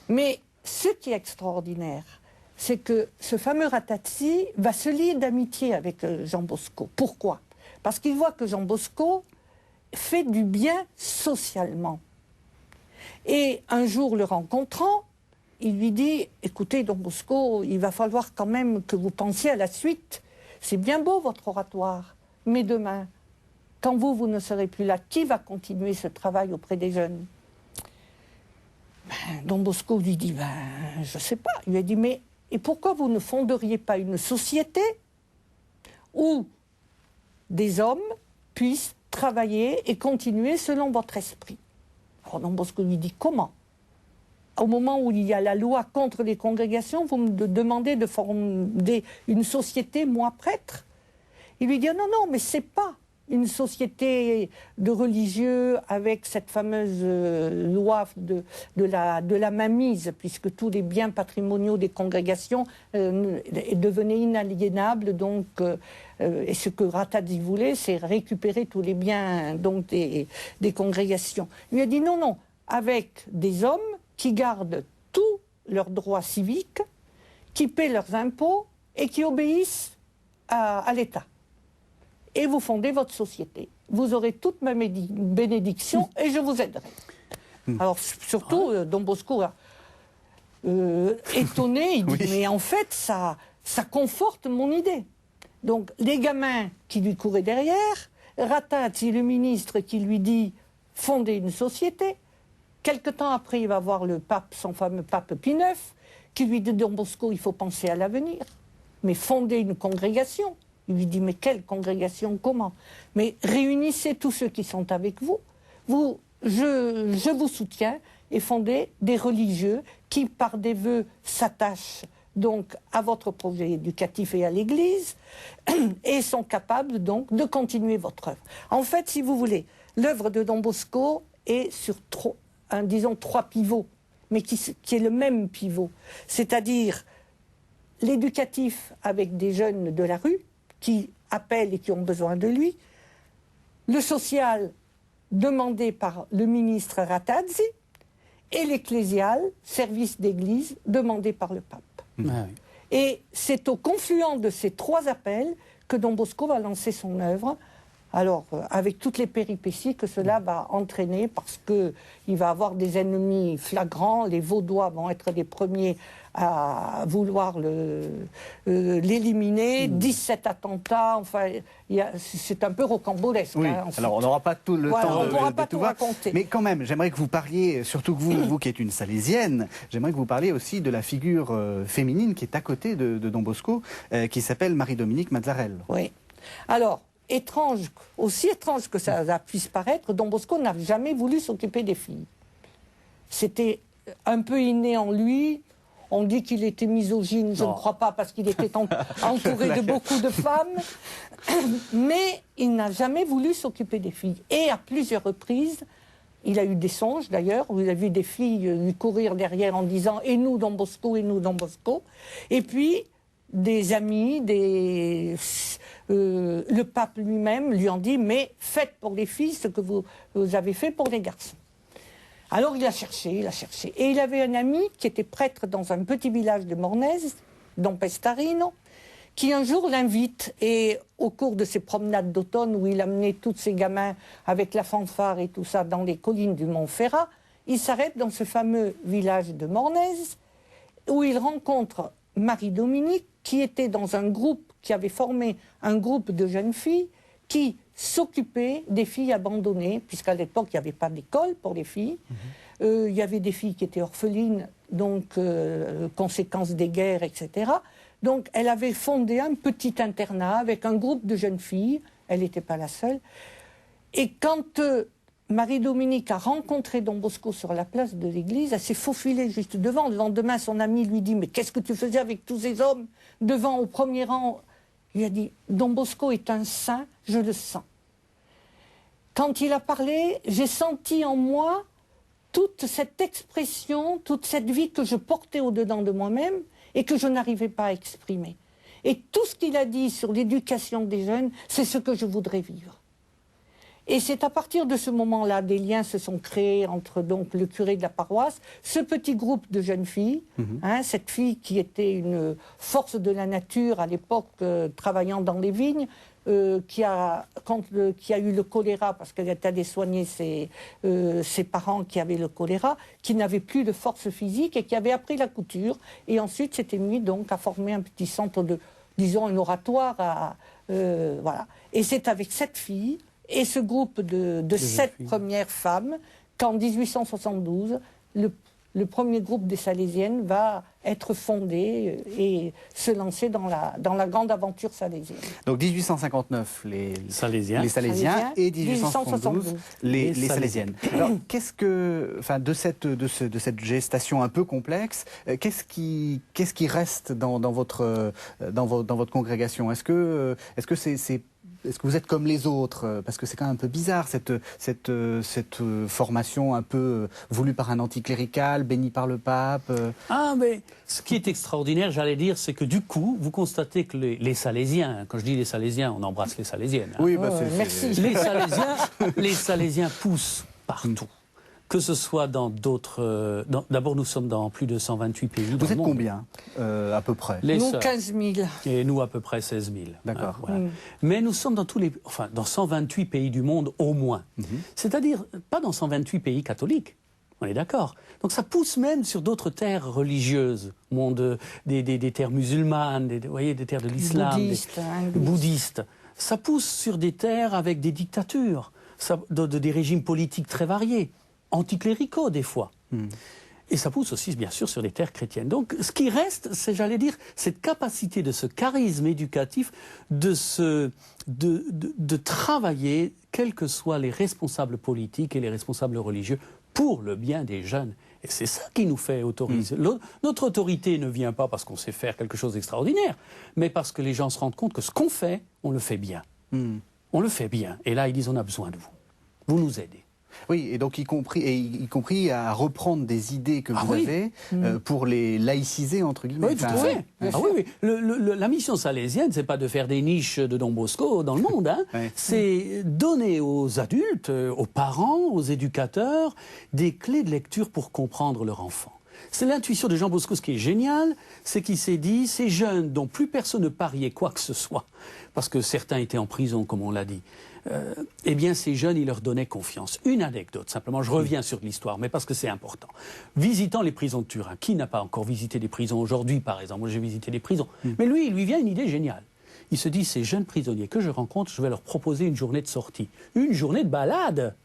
Mais ce qui est extraordinaire, c'est que ce fameux Ratazzi va se lier d'amitié avec Jean Bosco. Pourquoi? Parce qu'il voit que Jean Bosco fait du bien socialement. Et un jour, le rencontrant, il lui dit, écoutez, Don Bosco, il va falloir quand même que vous pensiez à la suite. C'est bien beau votre oratoire, mais demain, quand vous ne serez plus là, qui va continuer ce travail auprès des jeunes? Don Bosco lui dit, je ne sais pas. Il lui a dit, mais et pourquoi vous ne fonderiez pas une société où des hommes puissent travailler et continuer selon votre esprit? Alors Don Bosco lui dit, comment? Au moment où il y a la loi contre les congrégations, vous me demandez de fonder une société, moi prêtre? Il lui dit, non, non, mais c'est pas une société de religieux avec cette fameuse loi de la mainmise, puisque tous les biens patrimoniaux des congrégations devenaient inaliénables. Donc, et ce que Ratazzi voulait, c'est récupérer tous les biens donc, des congrégations. Il lui a dit, non, non, avec des hommes qui gardent tous leurs droits civiques, qui paient leurs impôts et qui obéissent à l'État. Et vous fondez votre société. Vous aurez toute ma bénédiction et je vous aiderai. Alors, surtout, Don Bosco, étonné, il dit, oui. Mais en fait, ça conforte mon idée. Donc, les gamins qui lui couraient derrière, Ratazzi, le ministre, qui lui dit, fondez une société. Quelque temps après, il va voir le pape, son fameux pape Pie IX, qui lui dit, Don Bosco, il faut penser à l'avenir. Mais fonder une congrégation. Il lui dit, mais quelle congrégation, comment? Mais réunissez tous ceux qui sont avec vous. Je vous soutiens et fondez des religieux qui, par des vœux, s'attachent donc à votre projet éducatif et à l'Église et sont capables donc de continuer votre œuvre. En fait, si vous voulez, l'œuvre de Don Bosco est sur disons trois pivots, mais qui est le même pivot. C'est-à-dire l'éducatif avec des jeunes de la rue, qui appellent et qui ont besoin de lui, le social demandé par le ministre Ratazzi, et l'ecclésial, service d'église, demandé par le pape. Ah oui. Et c'est au confluent de ces trois appels que Don Bosco va lancer son œuvre, alors avec toutes les péripéties que cela va entraîner, parce qu'il va avoir des ennemis flagrants, les Vaudois vont être les premiers à vouloir l'éliminer, 17 attentats, enfin, c'est un peu rocambolesque. Oui. Hein, alors on n'aura pas tout le temps de tout raconter. Mais quand même, j'aimerais que vous parliez, surtout que vous qui êtes une salésienne, j'aimerais que vous parliez aussi de la figure féminine qui est à côté de Don Bosco, qui s'appelle Marie-Dominique Mazzarel. Oui. Alors, aussi étrange que ça puisse paraître, Don Bosco n'a jamais voulu s'occuper des filles. C'était un peu inné en lui. On dit qu'il était misogyne, je ne crois pas, parce qu'il était entouré de beaucoup de femmes. Mais il n'a jamais voulu s'occuper des filles. Et à plusieurs reprises, il a eu des songes d'ailleurs, où il a vu des filles lui courir derrière en disant « Et nous, Don Bosco, et nous, Don Bosco ». Et puis, des amis, le pape lui-même lui ont dit « Mais faites pour les filles ce que vous avez fait pour les garçons ». Alors il a cherché. Et il avait un ami qui était prêtre dans un petit village de Mornese, Don Pestarino, qui un jour l'invite. Et au cours de ses promenades d'automne, où il amenait tous ses gamins avec la fanfare et tout ça dans les collines du Montferrat, il s'arrête dans ce fameux village de Mornese, où il rencontre Marie-Dominique, qui était dans un groupe, qui avait formé un groupe de jeunes filles, qui s'occuper des filles abandonnées, puisqu'à l'époque, il n'y avait pas d'école pour les filles. Il y avait des filles qui étaient orphelines, donc conséquence des guerres, etc. Donc, elle avait fondé un petit internat avec un groupe de jeunes filles. Elle n'était pas la seule. Et quand Marie-Dominique a rencontré Don Bosco sur la place de l'église, elle s'est faufilée juste devant. Le lendemain, son ami lui dit « Mais qu'est-ce que tu faisais avec tous ces hommes devant, au premier rang ?» Il a dit « Don Bosco est un saint, je le sens. » quand il a parlé, j'ai senti en moi toute cette expression, toute cette vie que je portais au-dedans de moi-même et que je n'arrivais pas à exprimer. Et tout ce qu'il a dit sur l'éducation des jeunes, c'est ce que je voudrais vivre. Et c'est à partir de ce moment-là, des liens se sont créés entre donc le curé de la paroisse, ce petit groupe de jeunes filles, cette fille qui était une force de la nature à l'époque, travaillant dans les vignes, qui a eu le choléra parce qu'elle est allée soigner ses parents qui avaient le choléra, qui n'avaient plus de force physique et qui avait appris la couture. Et ensuite s'était mis donc à former un petit centre de, disons, un oratoire. Voilà. Et c'est avec cette fille et ce groupe de 7 premières femmes qu'en 1872, le premier groupe des Salésiennes va être fondé et se lancer dans la grande aventure salésienne. Donc 1859, les Salésiens et 1872, les Salésiennes. Alors, qu'est-ce que, enfin, de cette gestation un peu complexe, qu'est-ce qui reste dans votre congrégation? Est-ce que vous êtes comme les autres? Parce que c'est quand même un peu bizarre, cette formation un peu voulue par un anticlérical, bénie par le pape. Ah, mais ce qui est extraordinaire, j'allais dire, c'est que du coup, vous constatez que les Salésiens, quand je dis les Salésiens, on embrasse les Salésiennes. Hein. Oui, merci. Les Salésiens poussent partout. Que ce soit dans d'autres... D'abord, nous sommes dans plus de 128 pays. Vous êtes combien, à peu près? Nous, 15 000. Et nous, à peu près 16 000. D'accord. Voilà. Mais nous sommes dans dans 128 pays du monde au moins. C'est-à-dire, pas dans 128 pays catholiques. On est d'accord. Donc ça pousse même sur d'autres terres religieuses, monde des terres musulmanes, des terres de l'islam, bouddhistes. Ça pousse sur des terres avec des dictatures, des régimes politiques très variés, anticléricaux des fois. Et ça pousse aussi, bien sûr, sur des terres chrétiennes. Donc, ce qui reste, c'est, j'allais dire, cette capacité de ce charisme éducatif, de travailler, quels que soient les responsables politiques et les responsables religieux, pour le bien des jeunes. Et c'est ça qui nous fait autoriser. Notre autorité ne vient pas parce qu'on sait faire quelque chose d'extraordinaire, mais parce que les gens se rendent compte que ce qu'on fait, on le fait bien. On le fait bien. Et là, ils disent, on a besoin de vous. Vous nous aidez. Oui, et donc y compris à reprendre des idées que vous avez pour les laïciser, entre guillemets. Oui, tout à fait. La mission salésienne, c'est pas de faire des niches de Don Bosco dans le monde. Hein. C'est donner aux adultes, aux parents, aux éducateurs, des clés de lecture pour comprendre leur enfant. C'est l'intuition de Jean Bosco, ce qui est génial, c'est qu'il s'est dit, ces jeunes dont plus personne ne pariait quoi que ce soit, parce que certains étaient en prison, comme on l'a dit, eh bien, ces jeunes, il leur donnait confiance. Une anecdote, simplement, je reviens sur l'histoire, mais parce que c'est important. Visitant les prisons de Turin, qui n'a pas encore visité des prisons aujourd'hui, par exemple? Moi, j'ai visité des prisons. Mais lui, il lui vient une idée géniale. Il se dit, ces jeunes prisonniers que je rencontre, je vais leur proposer une journée de sortie, une journée de balade.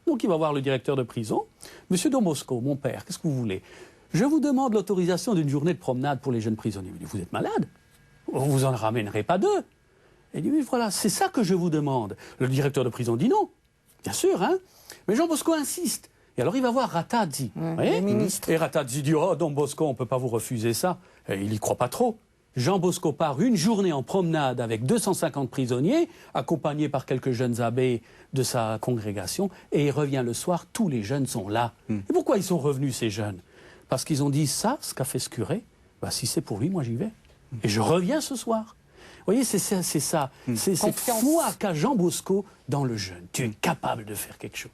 Donc, il va voir le directeur de prison. Monsieur Don Bosco, mon père, qu'est-ce que vous voulez? Je vous demande l'autorisation d'une journée de promenade pour les jeunes prisonniers. Il dit, vous êtes malade? Vous en ramènerez pas 2. Il dit, oui, voilà, c'est ça que je vous demande. Le directeur de prison dit non, bien sûr, hein. Mais Jean Bosco insiste. Et alors il va voir Ratazzi. Le ministre. Et Ratazzi dit, oh, Don Bosco, on ne peut pas vous refuser ça. Et il n'y croit pas trop. Jean Bosco part une journée en promenade avec 250 prisonniers, accompagné par quelques jeunes abbés de sa congrégation, et il revient le soir, tous les jeunes sont là. Et pourquoi ils sont revenus, ces jeunes? Parce qu'ils ont dit, ça, ce qu'a fait ce curé, bah, si c'est pour lui, moi j'y vais. Et je reviens ce soir. Vous voyez, c'est ça. C'est cette foi qu'a Jean Bosco dans le jeune. Tu es capable de faire quelque chose.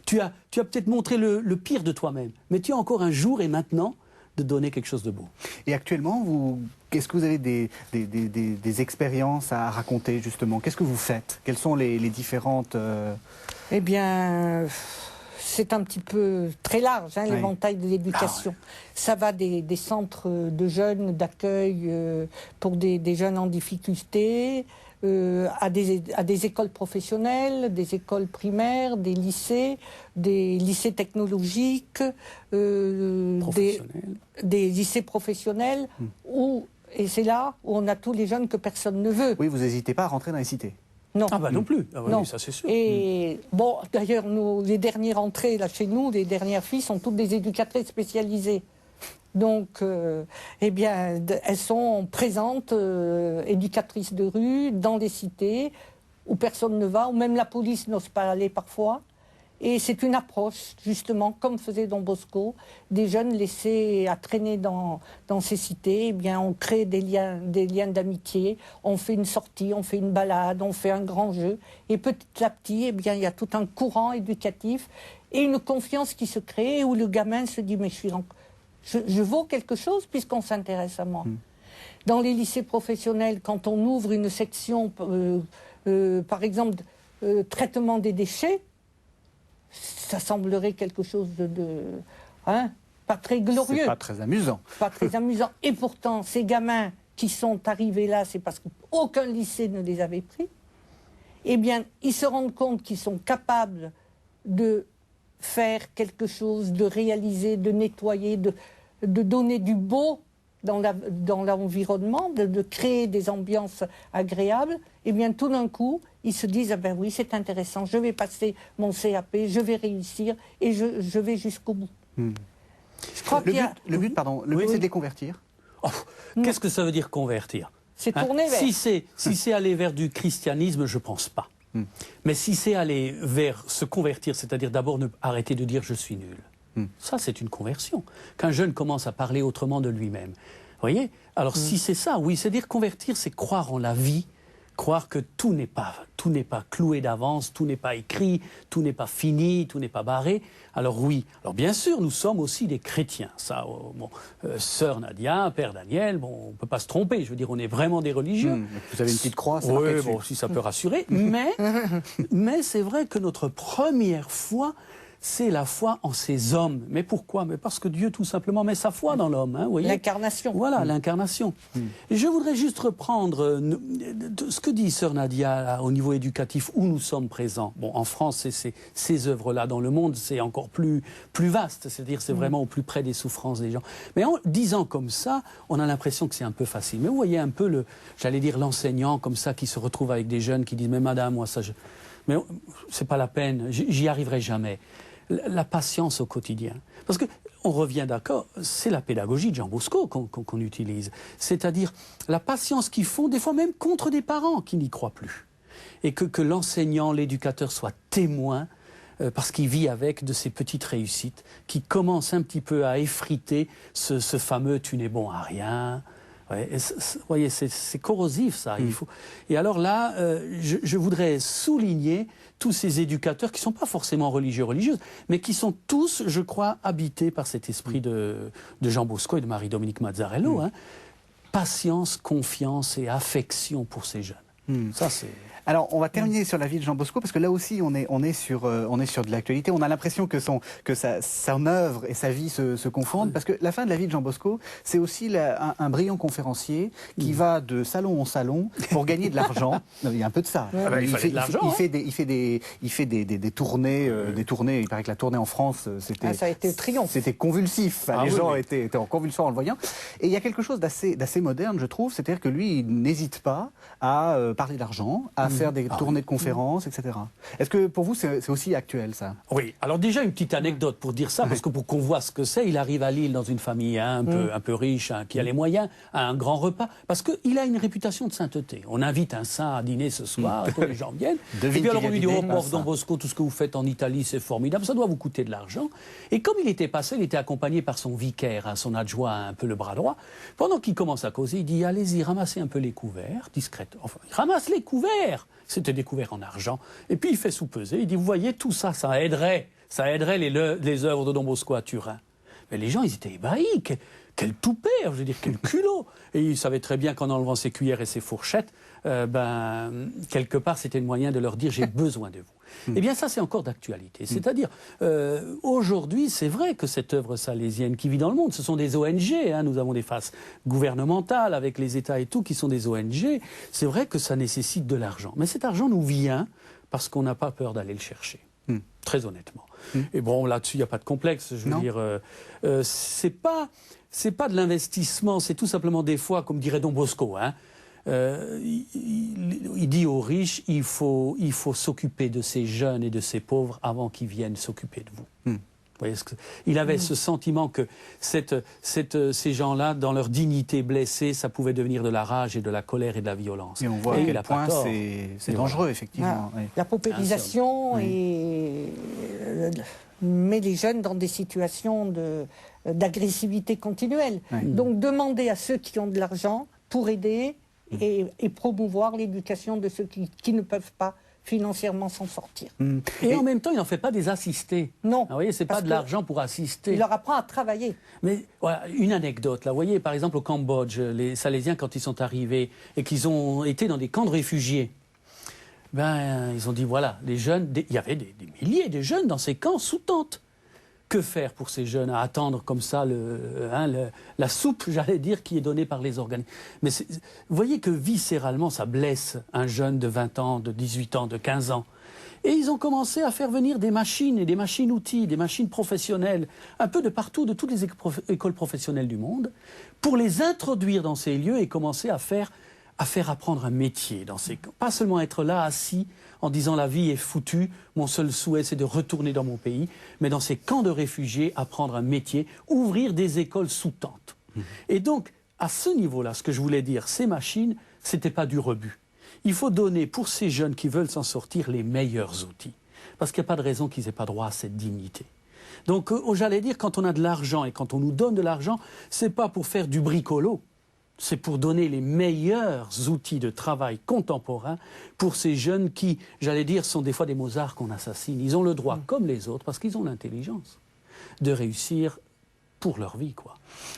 Tu as peut-être montré le pire de toi-même, mais tu as encore un jour et maintenant de donner quelque chose de beau. Et actuellement, est-ce que vous avez des expériences à raconter, justement? Qu'est-ce que vous faites? Quelles sont les différentes... Eh bien... C'est un petit peu très large, hein, l'éventail de l'éducation. Ça va des centres de jeunes, d'accueil pour des jeunes en difficulté, à des écoles professionnelles, des écoles primaires, des lycées technologiques, des lycées professionnels, et c'est là où on a tous les jeunes que personne ne veut. Oui, vous n'hésitez pas à rentrer dans les cités. Non. Ah bah non plus, non. Oui, ça c'est sûr. Et bon, d'ailleurs, les dernières entrées là chez nous, les dernières filles sont toutes des éducatrices spécialisées. Donc, eh bien, elles sont présentes, éducatrices de rue, dans les cités, où personne ne va, où même la police n'ose pas aller parfois. Et c'est une approche, justement, comme faisait Don Bosco, des jeunes laissés à traîner dans ces cités. Eh bien, on crée des liens d'amitié, on fait une sortie, on fait une balade, on fait un grand jeu. Et petit à petit, eh bien, il y a tout un courant éducatif et une confiance qui se crée où le gamin se dit « mais je vaux quelque chose puisqu'on s'intéresse à moi ». Dans les lycées professionnels, quand on ouvre une section, par exemple, traitement des déchets, ça semblerait quelque chose pas très glorieux. C'est pas très amusant. Pas très amusant. Et pourtant, ces gamins qui sont arrivés là, c'est parce qu'aucun lycée ne les avait pris. Eh bien, ils se rendent compte qu'ils sont capables de faire quelque chose, de réaliser, de nettoyer, de donner du beau dans l'environnement, de créer des ambiances agréables. Eh bien, tout d'un coup, ils se disent « ah ben oui, c'est intéressant, je vais passer mon CAP, je vais réussir et je vais jusqu'au bout ». Je crois le but, c'est de les convertir. Oh, qu'est-ce que ça veut dire convertir? C'est tourner vers. Si c'est aller vers du christianisme, je ne pense pas. Mais si c'est aller vers se convertir, c'est-à-dire d'abord arrêter de dire « je suis nul », ça c'est une conversion. Qu'un jeune commence à parler autrement de lui-même. Vous voyez? Alors si c'est ça, oui, c'est dire convertir, c'est croire en la vie, croire que tout n'est pas cloué d'avance, tout n'est pas écrit, tout n'est pas fini, tout n'est pas barré. Alors oui, alors bien sûr, nous sommes aussi des chrétiens. Ça, sœur Nadia, père Daniel, on ne peut pas se tromper. Je veux dire, on est vraiment des religieux. Vous avez une petite croix, c'est oui, bon, si ça peut rassurer. Mais c'est vrai que notre première foi, c'est la foi en ces hommes. Mais pourquoi? Mais parce que Dieu, tout simplement, met sa foi dans l'homme. Hein, l'incarnation. Voilà, l'incarnation. Et je voudrais juste reprendre ce que dit sœur Nadia au niveau éducatif, où nous sommes présents. Bon, en France, ces œuvres-là. Dans le monde, c'est encore plus vaste. C'est-à-dire, c'est vraiment au plus près des souffrances des gens. Mais en disant comme ça, on a l'impression que c'est un peu facile. Mais vous voyez un peu, j'allais dire, l'enseignant comme ça, qui se retrouve avec des jeunes qui disent « mais madame, moi, ça... Mais c'est pas la peine, j'y arriverai jamais ». La patience au quotidien. Parce qu'on revient d'accord, c'est la pédagogie de Jean Bosco qu'on utilise. C'est-à-dire la patience qu'ils font, des fois même contre des parents qui n'y croient plus. Et que l'enseignant, l'éducateur soit témoin, parce qu'il vit avec de ces petites réussites, qui commencent un petit peu à effriter ce fameux « tu n'es bon à rien ». Ouais, vous voyez, c'est corrosif ça. Il faut... Et alors là, je voudrais souligner tous ces éducateurs qui ne sont pas forcément religieuses, mais qui sont tous, je crois, habités par cet esprit de Jean Bosco et de Marie-Dominique Mazzarello. Patience, confiance et affection pour ces jeunes. Ça, c'est... Alors, on va terminer sur la vie de Jean Bosco, parce que là aussi, on est sur de l'actualité. On a l'impression que son œuvre et sa vie se confondent, parce que la fin de la vie de Jean Bosco, c'est aussi un brillant conférencier qui va de salon en salon pour gagner de l'argent. Il y a un peu de ça. Il fait des tournées, il paraît que la tournée en France, c'était... ça a été triomphe. C'était convulsif. Les gens étaient en convulsion en le voyant. Et il y a quelque chose d'assez moderne, je trouve, c'est-à-dire que lui, il n'hésite pas à parler d'argent, à faire des tournées de conférences, etc. Est-ce que pour vous, c'est aussi actuel, ça? Oui. Alors déjà, une petite anecdote pour dire ça, parce que pour qu'on voit ce que c'est, il arrive à Lille dans une famille un peu riche, qui a les moyens, à un grand repas, parce qu'il a une réputation de sainteté. On invite un saint à dîner ce soir, tous les gens viennent. Et puis alors on lui dit, oh pauvre Don Bosco, tout ce que vous faites en Italie, c'est formidable, ça doit vous coûter de l'argent. Et comme il était passé, il était accompagné par son vicaire, son adjoint, un peu le bras droit. Pendant qu'il commence à causer, il dit, allez-y, ramassez un peu les couverts, discrètement. Enfin, il ramasse les couverts. C'était des couverts en argent. Et puis il fait sous-peser. Il dit, vous voyez, tout ça, ça aiderait les œuvres de Don Bosco à Turin. Mais les gens, ils étaient ébahis. Quel toupet, je veux dire, quel culot. Et ils savaient très bien qu'en enlevant ses cuillères et ses fourchettes, quelque part, c'était le moyen de leur dire, j'ai besoin de vous. Eh bien, ça, c'est encore d'actualité. C'est-à-dire, aujourd'hui, c'est vrai que cette œuvre salésienne qui vit dans le monde, ce sont des ONG. Nous avons des phases gouvernementales avec les États et tout, qui sont des ONG. C'est vrai que ça nécessite de l'argent. Mais cet argent nous vient parce qu'on n'a pas peur d'aller le chercher. Très honnêtement. Et bon, là-dessus, il n'y a pas de complexe. Je veux dire, c'est pas de l'investissement, c'est tout simplement des fois, comme dirait Don Bosco, il dit aux riches, il faut s'occuper de ces jeunes et de ces pauvres avant qu'ils viennent s'occuper de vous. Vous voyez il avait ce sentiment que ces gens-là, dans leur dignité blessée, ça pouvait devenir de la rage et de la colère et de la violence. Et on voit à quel point c'est dangereux, effectivement. Ah, oui. La paupérisation met les jeunes dans des situations d'agressivité continuelle. Oui. Donc demander à ceux qui ont de l'argent pour aider et promouvoir l'éducation de ceux qui ne peuvent pas financièrement s'en sortir. Et en même temps, il n'en fait pas des assistés. Non. Vous voyez, c'est pas de l'argent pour assister. Il leur apprend à travailler. Mais voilà, une anecdote, là. Vous voyez, par exemple, au Cambodge, les Salésiens, quand ils sont arrivés et qu'ils ont été dans des camps de réfugiés, ils ont dit, voilà, les jeunes, il y avait des milliers de jeunes dans ces camps sous tente. Que faire pour ces jeunes à attendre comme ça la soupe, j'allais dire, qui est donnée par les organismes. Mais vous voyez que viscéralement, ça blesse un jeune de 20 ans, de 18 ans, de 15 ans. Et ils ont commencé à faire venir des machines et des machines-outils, des machines professionnelles, un peu de partout, de toutes les écoles professionnelles du monde, pour les introduire dans ces lieux et commencer à faire apprendre un métier dans ces camps. Pas seulement être là, assis, en disant la vie est foutue, mon seul souhait c'est de retourner dans mon pays, mais dans ces camps de réfugiés, apprendre un métier, ouvrir des écoles sous tente. Et donc, à ce niveau-là, ce que je voulais dire, ces machines, c'était pas du rebut. Il faut donner pour ces jeunes qui veulent s'en sortir les meilleurs outils. Parce qu'il n'y a pas de raison qu'ils n'aient pas droit à cette dignité. Donc, j'allais dire, quand on a de l'argent et quand on nous donne de l'argent, c'est pas pour faire du bricolo. C'est pour donner les meilleurs outils de travail contemporains pour ces jeunes qui, j'allais dire, sont des fois des Mozart qu'on assassine. Ils ont le droit, comme les autres, parce qu'ils ont l'intelligence, de réussir pour leur vie, quoi.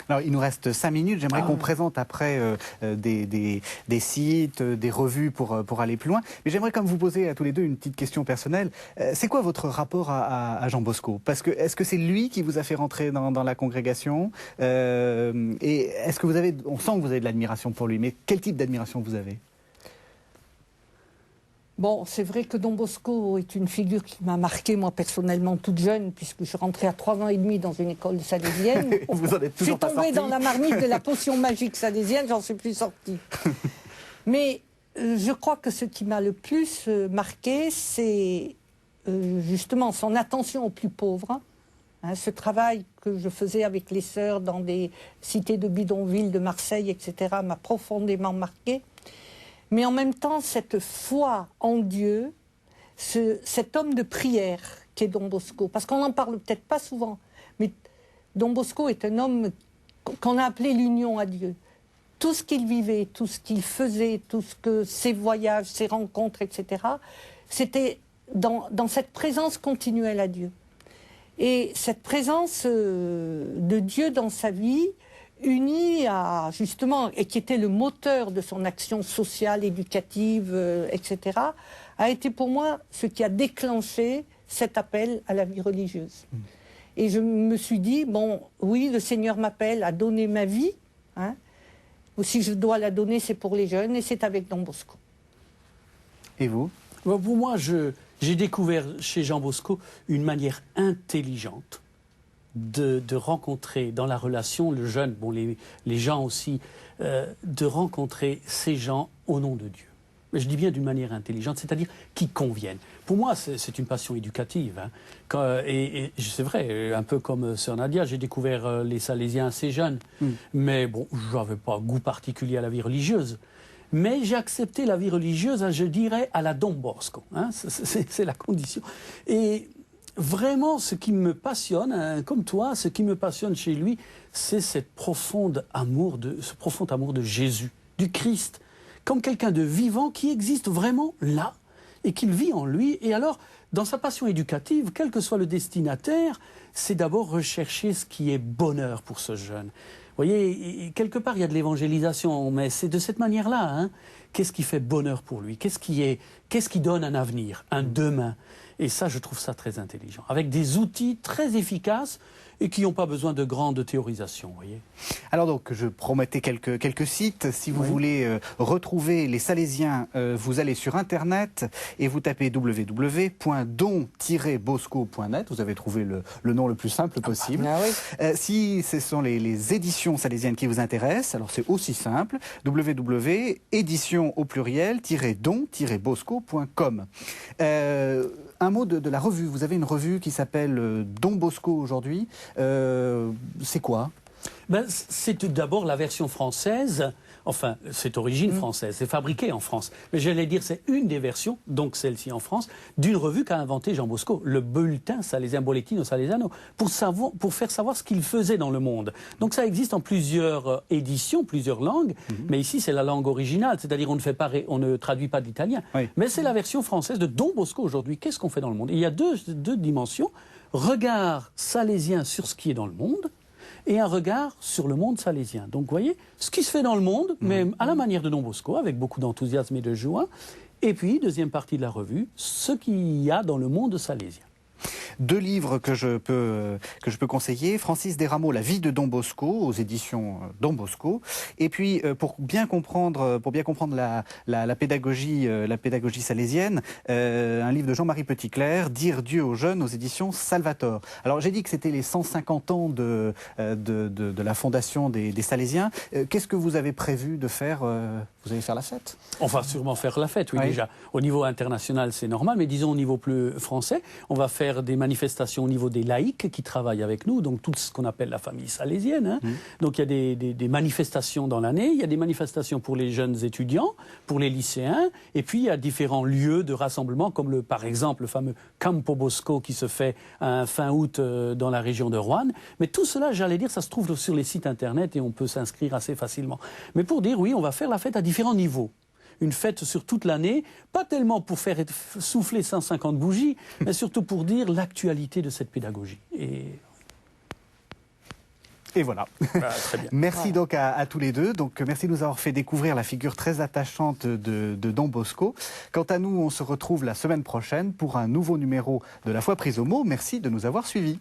Alors, il nous reste 5 minutes. J'aimerais qu'on présente après des sites, des revues pour aller plus loin. Mais j'aimerais comme vous poser à tous les deux une petite question personnelle. C'est quoi votre rapport à Jean Bosco? Parce que est-ce que c'est lui qui vous a fait rentrer dans la congrégation? Et est-ce que vous avez... On sent que vous avez de l'admiration pour lui, mais quel type d'admiration vous avez? Bon, c'est vrai que Don Bosco est une figure qui m'a marquée, moi, personnellement, toute jeune, puisque je suis rentrée à 3 ans et demi dans une école salésienne. Vous en êtes toujours pas sortie. Je suis tombée dans la marmite de la potion magique salésienne, j'en suis plus sortie. Mais je crois que ce qui m'a le plus marqué, c'est justement son attention aux plus pauvres. Hein, ce travail que je faisais avec les sœurs dans des cités de bidonville de Marseille, etc., m'a profondément marqué. Mais en même temps, cette foi en Dieu, cet homme de prière qu'est Don Bosco, parce qu'on n'en parle peut-être pas souvent, mais Don Bosco est un homme qu'on a appelé l'union à Dieu. Tout ce qu'il vivait, tout ce qu'il faisait, ses voyages, ses rencontres, etc., c'était dans cette présence continuelle à Dieu. Et cette présence de Dieu dans sa vie, uni à, justement, et qui était le moteur de son action sociale, éducative, etc., a été pour moi ce qui a déclenché cet appel à la vie religieuse. Et je me suis dit, bon, oui, le Seigneur m'appelle à donner ma vie, hein, ou si je dois la donner, c'est pour les jeunes, et c'est avec Don Bosco. Et vous? Pour moi, j'ai découvert chez Jean Bosco une manière intelligente de rencontrer dans la relation le jeune, bon, les gens aussi, de rencontrer ces gens au nom de Dieu. Je dis bien d'une manière intelligente, c'est-à-dire qui conviennent. Pour moi, c'est une passion éducative. Hein. Et c'est vrai, un peu comme Sœur Nadia, j'ai découvert les Salésiens assez jeunes. Mais bon, je n'avais pas goût particulier à la vie religieuse. Mais j'ai accepté la vie religieuse, hein, je dirais, à la Don Bosco. Hein, c'est la condition. Et vraiment, ce qui me passionne, hein, comme toi, ce qui me passionne chez lui, c'est ce profond amour de Jésus, du Christ, comme quelqu'un de vivant qui existe vraiment là et qu'il vit en lui. Et alors, dans sa passion éducative, quel que soit le destinataire, c'est d'abord rechercher ce qui est bonheur pour ce jeune. Vous voyez, quelque part, il y a de l'évangélisation, mais c'est de cette manière-là. Hein. Qu'est-ce qui fait bonheur pour lui? Qu'est-ce qui donne un avenir, un demain? Et ça, je trouve ça très intelligent, avec des outils très efficaces et qui n'ont pas besoin de grande théorisation, vous voyez. Alors donc, je promettais quelques sites. Si vous voulez retrouver les Salésiens, vous allez sur Internet et vous tapez www.don-bosco.net. Vous avez trouvé le nom le plus simple possible. Si ce sont les éditions salésiennes qui vous intéressent, alors c'est aussi simple, www.édition au pluriel-don-bosco.com. Un mot de la revue. Vous avez une revue qui s'appelle Don Bosco aujourd'hui. C'est quoi? C'est tout d'abord la version française, enfin, c'est d'origine française, c'est fabriqué en France. Mais j'allais dire, c'est une des versions, donc celle-ci en France, d'une revue qu'a inventé Jean Bosco, le bulletin salésien, Bollettino Salesiano, pour faire savoir ce qu'il faisait dans le monde. Donc ça existe en plusieurs éditions, plusieurs langues, mais ici c'est la langue originale, c'est-à-dire on ne traduit pas de l'italien. Oui. Mais c'est la version française de Don Bosco aujourd'hui. Qu'est-ce qu'on fait dans le monde? Il y a deux dimensions, regard salésien sur ce qui est dans le monde, et un regard sur le monde salésien. Donc, vous voyez, ce qui se fait dans le monde, mais à la manière de Don Bosco, avec beaucoup d'enthousiasme et de joie. Et puis, deuxième partie de la revue, ce qu'il y a dans le monde salésien. 2 livres que je peux conseiller. Francis Desrameaux, La vie de Don Bosco, aux éditions Don Bosco. Et puis, pour bien comprendre la pédagogie salésienne, un livre de Jean-Marie Petitclerc, Dire Dieu aux jeunes, aux éditions Salvator. Alors, j'ai dit que c'était les 150 ans de la fondation des Salésiens. Qu'est-ce que vous avez prévu de faire? Vous allez faire la fête? On va sûrement faire la fête, oui, déjà. Au niveau international, c'est normal, mais disons au niveau plus français, on va faire des manifestations au niveau des laïcs qui travaillent avec nous, donc tout ce qu'on appelle la famille salésienne. Hein. Donc il y a des manifestations dans l'année, il y a des manifestations pour les jeunes étudiants, pour les lycéens, et puis il y a différents lieux de rassemblement, comme par exemple le fameux Campo Bosco qui se fait fin août dans la région de Roanne. Mais tout cela, j'allais dire, ça se trouve sur les sites internet et on peut s'inscrire assez facilement. Mais pour dire, oui, on va faire la fête à différents niveaux. Une fête sur toute l'année, pas tellement pour faire souffler 150 bougies, mais surtout pour dire l'actualité de cette pédagogie. Et voilà. Très bien. Merci donc à tous les deux. Donc, merci de nous avoir fait découvrir la figure très attachante de Don Bosco. Quant à nous, on se retrouve la semaine prochaine pour un nouveau numéro de La Foi prise au mot. Merci de nous avoir suivis.